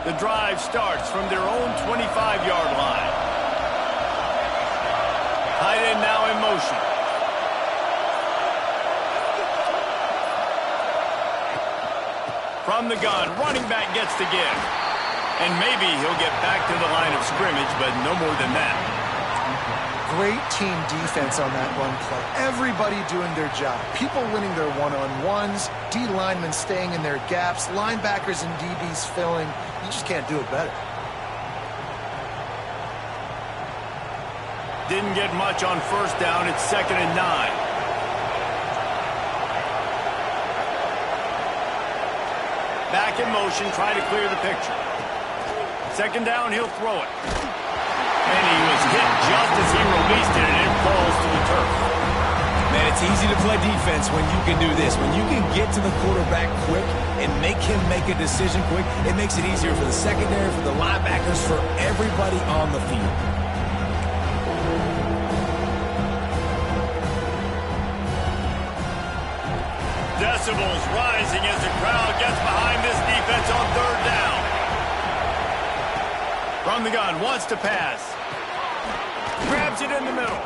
The drive starts from their own 25-yard line. Tight end now in motion. From the gun, running back gets the give. And maybe he'll get back to the line of scrimmage, but no more than that. Great team defense on that run play. Everybody doing their job. People winning their one-on-ones, D linemen staying in their gaps, linebackers and DBs filling. You just can't do it better. Didn't get much on first down. It's 2nd and 9. Back in motion, try to clear the picture. 2nd down, he'll throw it. And he was hit just as he released it, and it falls to the turf. Man, it's easy to play defense when you can do this. When you can get to the quarterback quick and make him make a decision quick, it makes it easier for the secondary, for the linebackers, for everybody on the field. Decibels rising as the crowd gets behind this defense on third down. From the gun, wants to pass. Grabs it in the middle.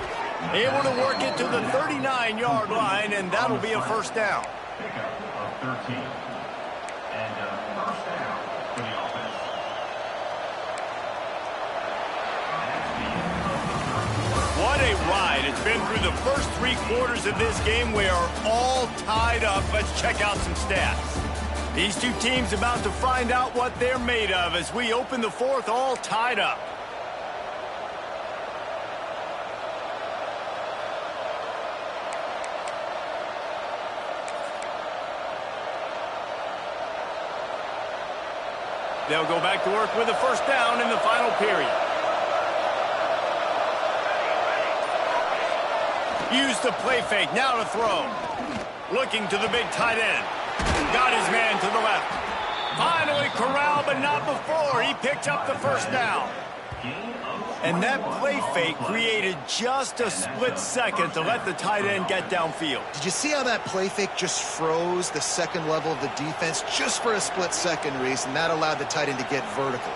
Able to work it to the 39-yard line, and that'll be a first down. Pickup of 13. And first down for the offense. What a ride. It's been through the first 3 quarters of this game. We are all tied up. Let's check out some stats. These two teams about to find out what they're made of as we open the fourth, all tied up. They'll go back to work with a first down in the final period. Use the play fake, now to throw. Looking to the big tight end. Got his man to the left. Finally corralled, but not before. He picked up the first down. And that play fake created just a split second to let the tight end get downfield. Did you see how that play fake just froze the second level of the defense just for a split second, Reese, and that allowed the tight end to get vertical?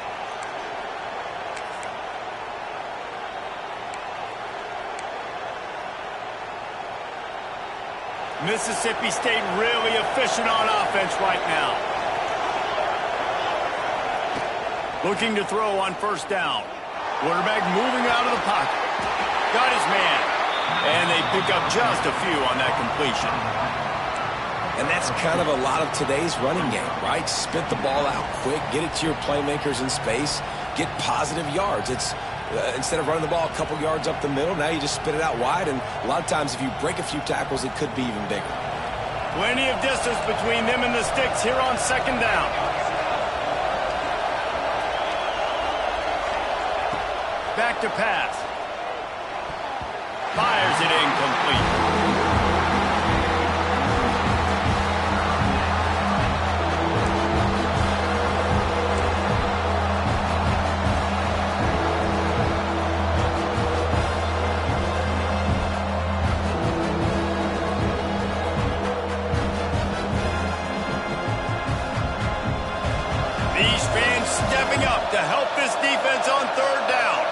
Mississippi State really efficient on offense right now. Looking to throw on first down. Quarterback moving out of the pocket. Got his man. And they pick up just a few on that completion. And that's kind of a lot of today's running game, right? Spit the ball out quick, get it to your playmakers in space, get positive yards. It's instead of running the ball a couple yards up the middle, now you just spit it out wide, and a lot of times if you break a few tackles, it could be even bigger. Plenty of distance between them and the sticks here on second down. Back to pass. Fires it incomplete. These fans stepping up to help this defense on third down.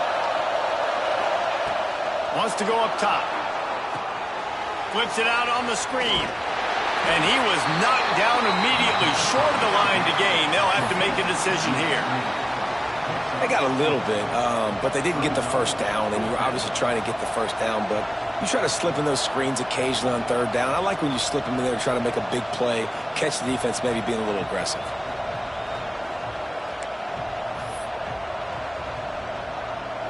Wants to go up top. Flips it out on the screen. And he was knocked down immediately short of the line to gain. They'll have to make a decision here. They got a little bit, but they didn't get the first down, and you're obviously trying to get the first down, but you try to slip in those screens occasionally on third down. I like when you slip them in there trying to make a big play, catch the defense maybe being a little aggressive.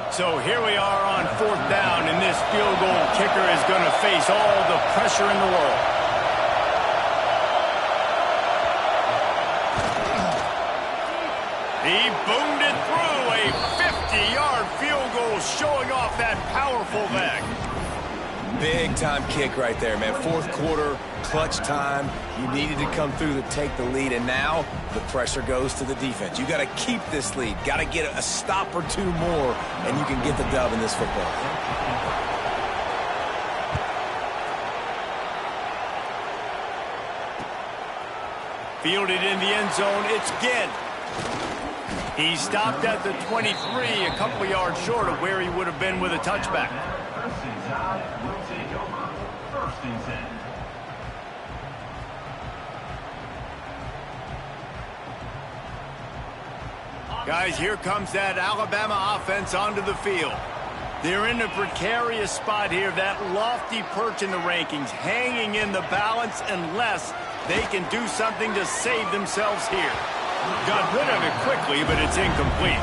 So here we are on fourth down, and this field goal kicker is going to face all the pressure in the world. He boomed it through, a 50-yard field goal showing off that powerful leg. Big-time kick right there, man. Fourth quarter, clutch time. You needed to come through to take the lead, and now the pressure goes to the defense. You got to keep this lead. Got to get a stop or two more, and you can get the dub in this football. Fielded in the end zone, it's Ginn. He stopped at the 23, a couple of yards short of where he would have been with a touchback. First and 10 will take over. First and 10. Guys, here comes that Alabama offense onto the field. They're in a precarious spot here, that lofty perch in the rankings, hanging in the balance unless they can do something to save themselves here. Got rid of it quickly, but it's incomplete.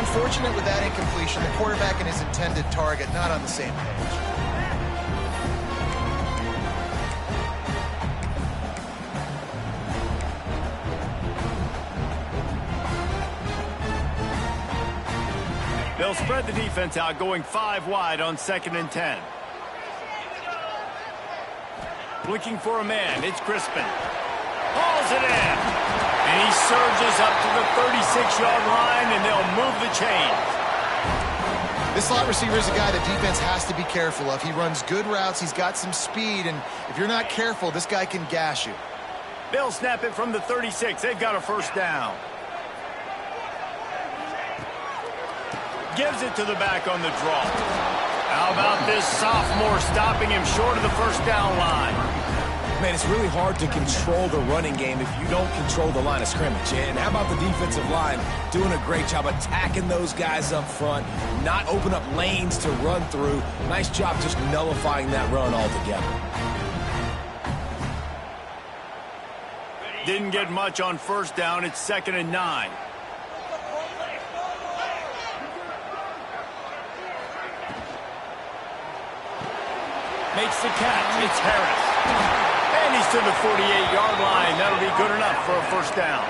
Unfortunate with that incompletion, the quarterback and his intended target not on the same page. They'll spread the defense out, going 5 wide on 2nd and 10. Looking for a man, it's Crispin. Hauls it in. And he surges up to the 36-yard line, and they'll move the chains. This slot receiver is a guy the defense has to be careful of. He runs good routes, he's got some speed, and if you're not careful, this guy can gash you. They'll snap it from the 36. They've got a first down. Gives it to the back on the draw. How about this sophomore stopping him short of the first down line? Man, it's really hard to control the running game if you don't control the line of scrimmage. And how about the defensive line doing a great job attacking those guys up front, not open up lanes to run through. Nice job just nullifying that run altogether. Didn't get much on first down. It's 2nd and 9. Makes the catch. It's Harris. And he's to the 48-yard line. That'll be good enough for a first down.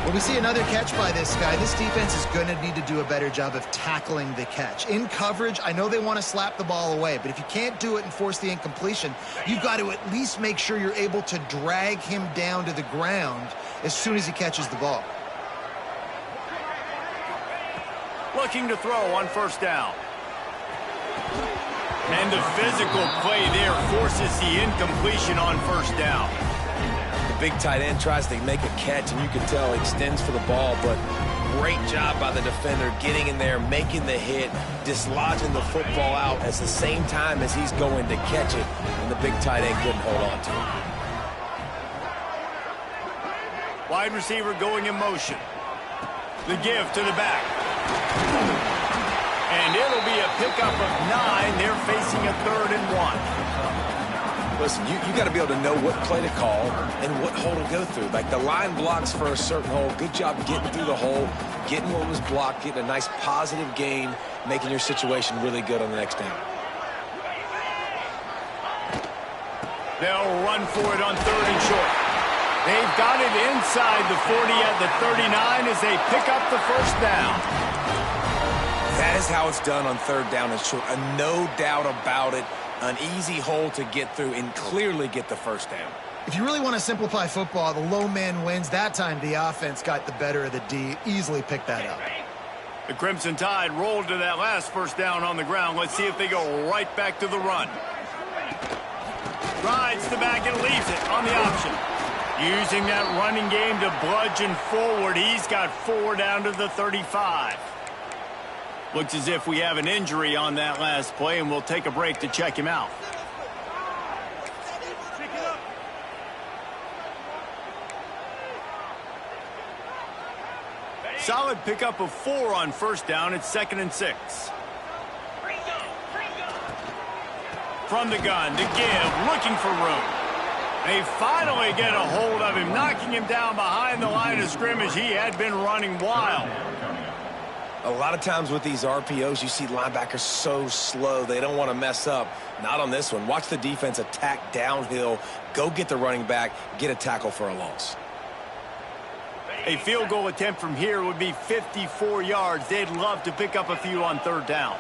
When we see another catch by this guy, this defense is going to need to do a better job of tackling the catch. In coverage, I know they want to slap the ball away, but if you can't do it and force the incompletion, you've got to at least make sure you're able to drag him down to the ground as soon as he catches the ball. Looking to throw on first down. And the physical play there forces the incompletion on first down. The big tight end tries to make a catch, and you can tell he extends for the ball, but great job by the defender getting in there, making the hit, dislodging the football out at the same time as he's going to catch it, and the big tight end couldn't hold on to it. Wide receiver going in motion. The give to the back. And it'll be a pickup of 9. They're facing a 3rd and 1. Listen, you got to be able to know what play to call and what hole to go through. Like the line blocks for a certain hole. Good job getting through the hole, getting what was blocked, getting a nice positive gain, making your situation really good on the next down. They'll run for it on 3rd and short. They've got it inside the 40 at the 39 as they pick up the first down. That is how it's done on 3rd down and short. No doubt about it. An easy hole to get through and clearly get the first down. If you really want to simplify football, the low man wins. That time the offense got the better of the D. Easily picked that up. The Crimson Tide rolled to that last first down on the ground. Let's see if they go right back to the run. Rides the back and leaves it on the option. Using that running game to bludgeon forward. He's got 4 down to the 35. Looks as if we have an injury on that last play, and we'll take a break to check him out. Solid pickup of 4 on first down. It's 2nd and 6. From the gun, to give, looking for room. They finally get a hold of him, knocking him down behind the line of scrimmage. He had been running wild. A lot of times with these RPOs, you see linebackers so slow. They don't want to mess up. Not on this one. Watch the defense attack downhill, go get the running back, get a tackle for a loss. A field goal attempt from here would be 54 yards. They'd love to pick up a few on 3rd down.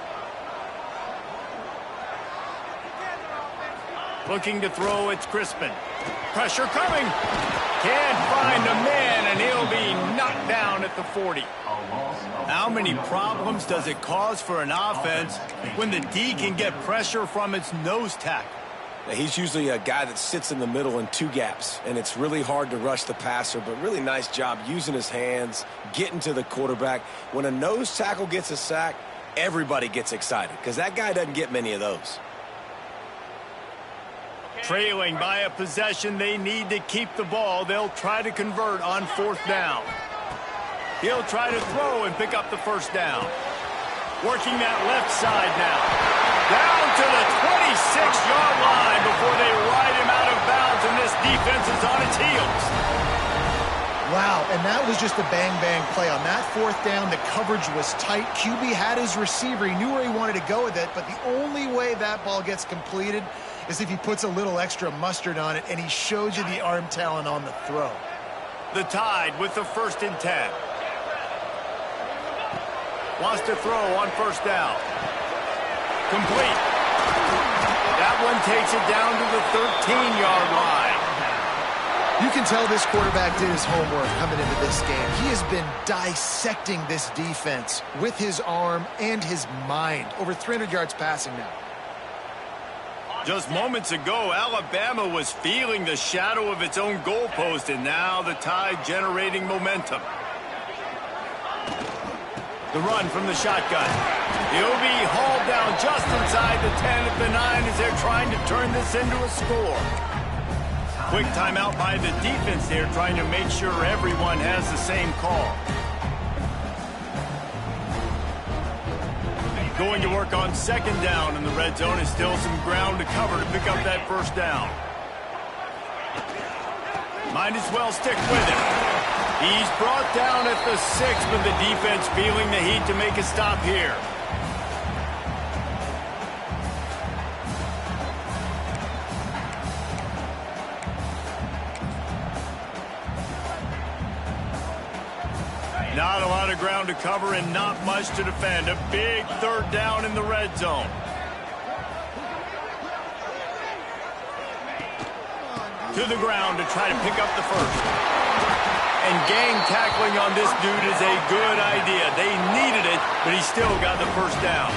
Looking to throw, it's Crispin. Pressure coming. Can't find a man, and he'll be knocked down at the 40. How many problems does it cause for an offense when the D can get pressure from its nose tackle? He's usually a guy that sits in the middle in 2 gaps, and it's really hard to rush the passer, but really nice job using his hands, getting to the quarterback. When a nose tackle gets a sack, everybody gets excited because that guy doesn't get many of those. Trailing by a possession, they need to keep the ball. They'll try to convert on 4th down. He'll try to throw and pick up the first down. Working that left side now. Down to the 26-yard line before they ride him out of bounds, and this defense is on its heels. Wow, and that was just a bang-bang play. On that 4th down, the coverage was tight. QB had his receiver. He knew where he wanted to go with it, but the only way that ball gets completed is if he puts a little extra mustard on it, and he shows you the arm talent on the throw. The Tide with the 1st and 10. Wants to throw on first down. Complete. That one takes it down to the 13-yard line. You can tell this quarterback did his homework coming into this game. He has been dissecting this defense with his arm and his mind. Over 300 yards passing now. Just moments ago, Alabama was feeling the shadow of its own goalpost, and now the Tide generating momentum. The run from the shotgun. He'll be hauled down just inside the 10 at the 9 as they're trying to turn this into a score. Quick timeout by the defense there, trying to make sure everyone has the same call. Going to work on second down in the red zone, and still some ground to cover to pick up that first down. Might as well stick with it. He's brought down at the 6, but the defense feeling the heat to make a stop here. Not a lot of ground to cover and not much to defend. A big third down in the red zone. To the ground to try to pick up the first. And gang tackling on this dude is a good idea. They needed it, but he still got the first down.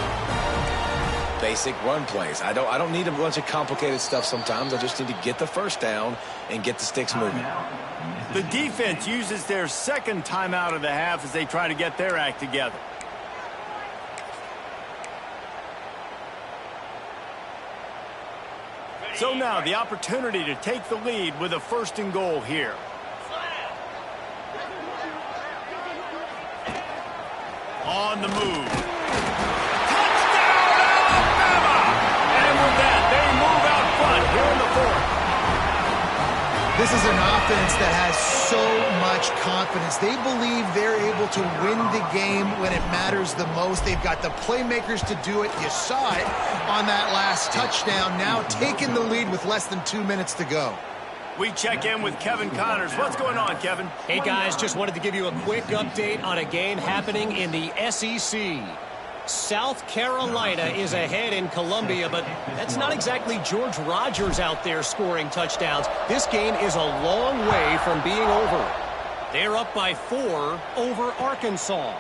Basic run plays. I don't need a bunch of complicated stuff sometimes. I just need to get the first down and get the sticks moving. The defense uses their second timeout of the half as they try to get their act together. So now the opportunity to take the lead with a first and goal here. On the move. Touchdown, Alabama! And with that, they move out front here in the fourth. This is an offense that has so much confidence. They believe they're able to win the game when it matters the most. They've got the playmakers to do it. You saw it on that last touchdown. Now taking the lead with less than 2 minutes to go. We check in with Kevin Connors. What's going on, Kevin? Hey, guys, just wanted to give you a quick update on a game happening in the SEC. South Carolina is ahead in Columbia, but that's not exactly George Rogers out there scoring touchdowns. This game is a long way from being over. They're up by 4 over Arkansas.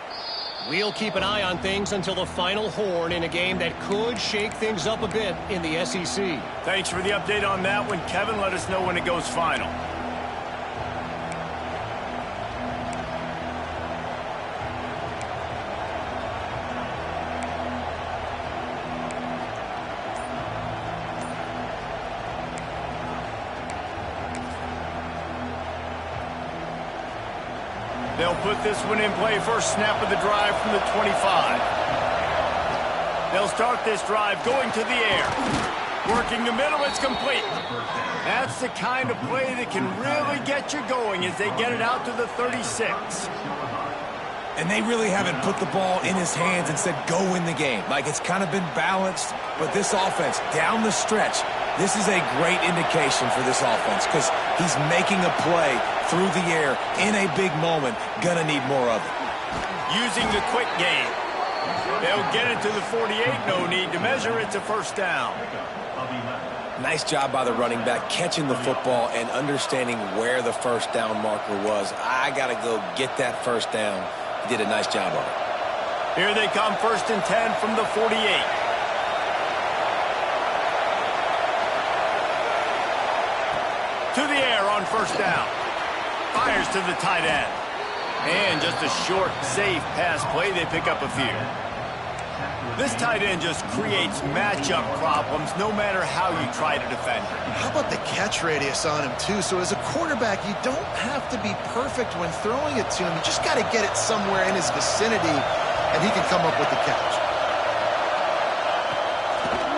We'll keep an eye on things until the final horn in a game that could shake things up a bit in the SEC. Thanks for the update on that one, Kevin. Let us know when it goes final. They'll put this one in play. First snap of the drive from the 25. They'll start this drive going to the air. Working the middle, it's complete. That's the kind of play that can really get you going as they get it out to the 36. And they really haven't put the ball in his hands and said, go win the game. Like, it's kind of been balanced, but this offense, down the stretch, this is a great indication for this offense because he's making a play through the air in a big moment. Gonna need more of it. Using the quick game. They'll get it to the 48. No need to measure. It's a first down. Nice job by the running back catching the football and understanding where the first down marker was. I got to go get that first down. He did a nice job of it. Here they come, first and 10 from the 48. To the air on first down. Fires to the tight end. And just a short, safe pass play. They pick up a few. This tight end just creates matchup problems no matter how you try to defend him. How about the catch radius on him, too? So as a quarterback, you don't have to be perfect when throwing it to him. You just got to get it somewhere in his vicinity, and he can come up with the catch.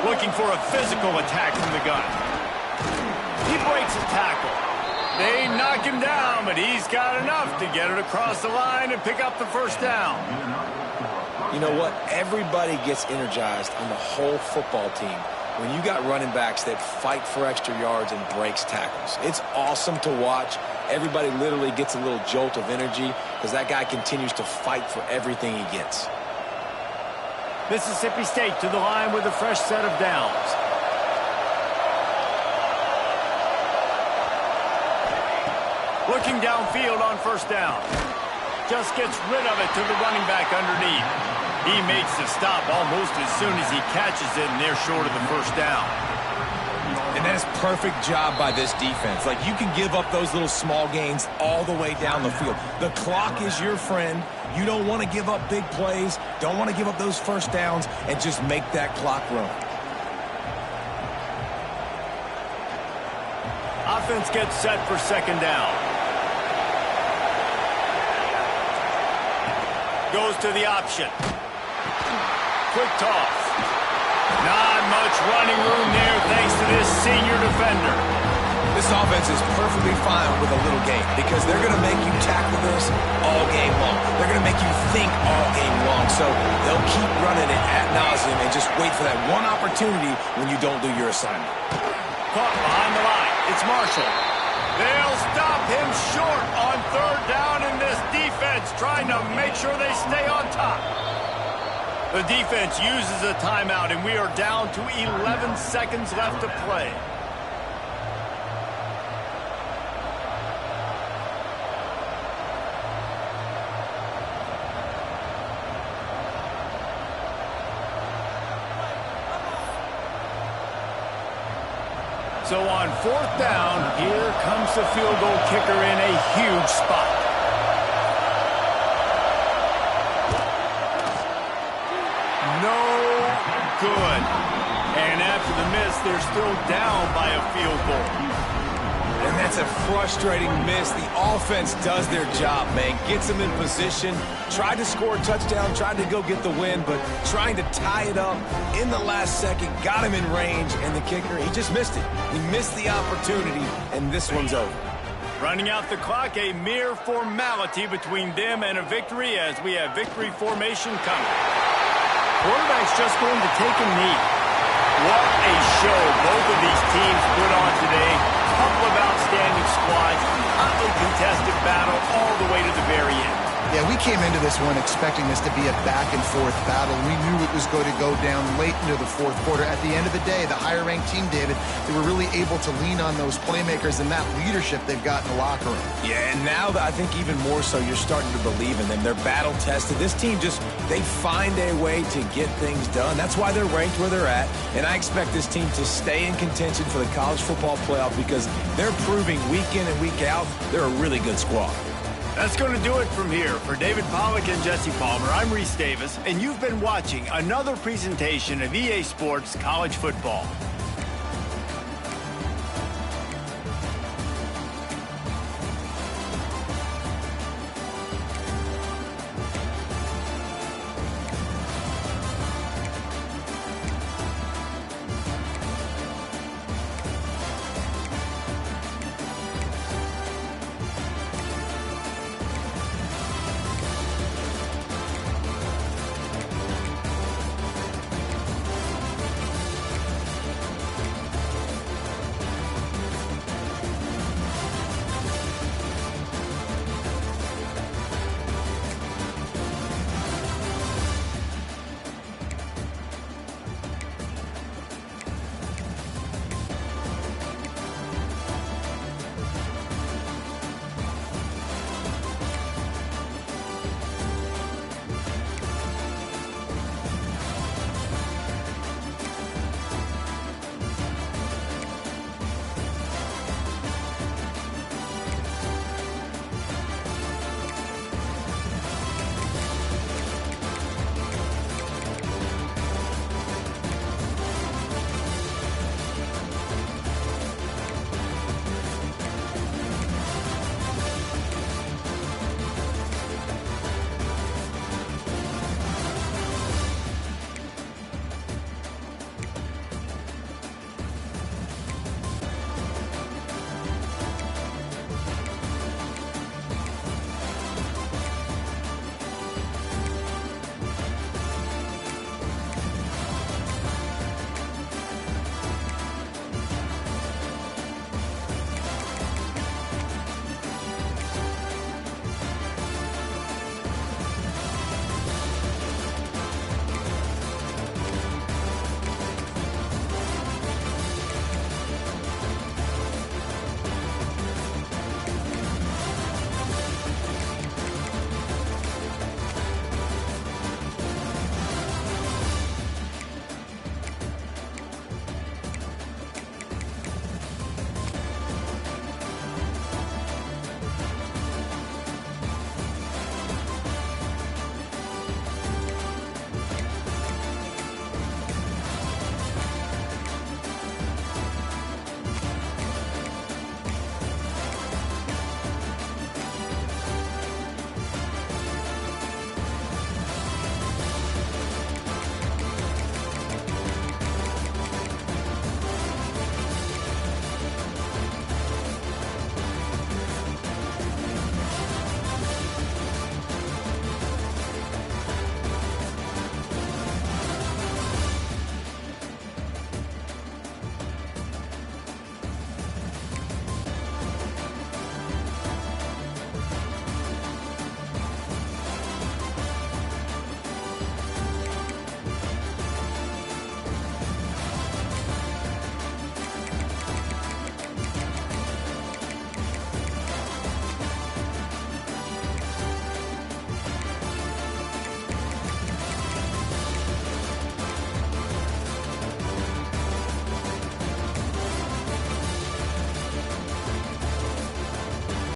Looking for a physical attack from the gun. He breaks a tackle. They knock him down, but he's got enough to get it across the line and pick up the first down. You know what? Everybody gets energized on the whole football team when you got running backs that fight for extra yards and breaks tackles. It's awesome to watch. Everybody literally gets a little jolt of energy because that guy continues to fight for everything he gets. Mississippi State to the line with a fresh set of downs. Looking downfield on first down. Just gets rid of it to the running back underneath. He makes the stop almost as soon as he catches it, and they're short of the first down. And that is perfect job by this defense. Like, you can give up those little small gains all the way down the field. The clock is your friend. You don't want to give up big plays, don't want to give up those first downs, and just make that clock run. Offense gets set for second down. Goes to the option. Quick toss. Not much running room there thanks to this senior defender. This offense is perfectly fine with a little game because they're going to make you tackle this all game long. They're going to make you think all game long. So they'll keep running it ad nauseum and just wait for that one opportunity when you don't do your assignment. Caught behind the line. It's Marshall. They'll stop him short on third down in this defense, trying to make sure they stay on top. The defense uses a timeout, and we are down to 11 seconds left to play. So on fourth down, here comes the field goal kicker in a huge spot. No good. And after the miss, they're still down by a field goal. And that's a frustrating miss. The offense does their job, man. Gets them in position. Tried to score a touchdown, tried to go get the win, but trying to tie it up in the last second, got him in range, and the kicker, he just missed it. He missed the opportunity, and this one's over. Running out the clock, a mere formality between them and a victory as we have victory formation coming. Quarterback's just going to take a knee. What a show both of these teams put on today. Couple of outstanding squads, hotly contested battle all the way to the very end. Yeah, we came into this one expecting this to be a back-and-forth battle. We knew it was going to go down late into the fourth quarter. At the end of the day, the higher-ranked team, David, they were really able to lean on those playmakers and that leadership they've got in the locker room. Yeah, and now I think even more so, you're starting to believe in them. They're battle-tested. This team just, they find a way to get things done. That's why they're ranked where they're at, and I expect this team to stay in contention for the college football playoff because they're proving week in and week out they're a really good squad. That's going to do it from here. For David Pollack and Jesse Palmer, I'm Reese Davis, and you've been watching another presentation of EA Sports College Football.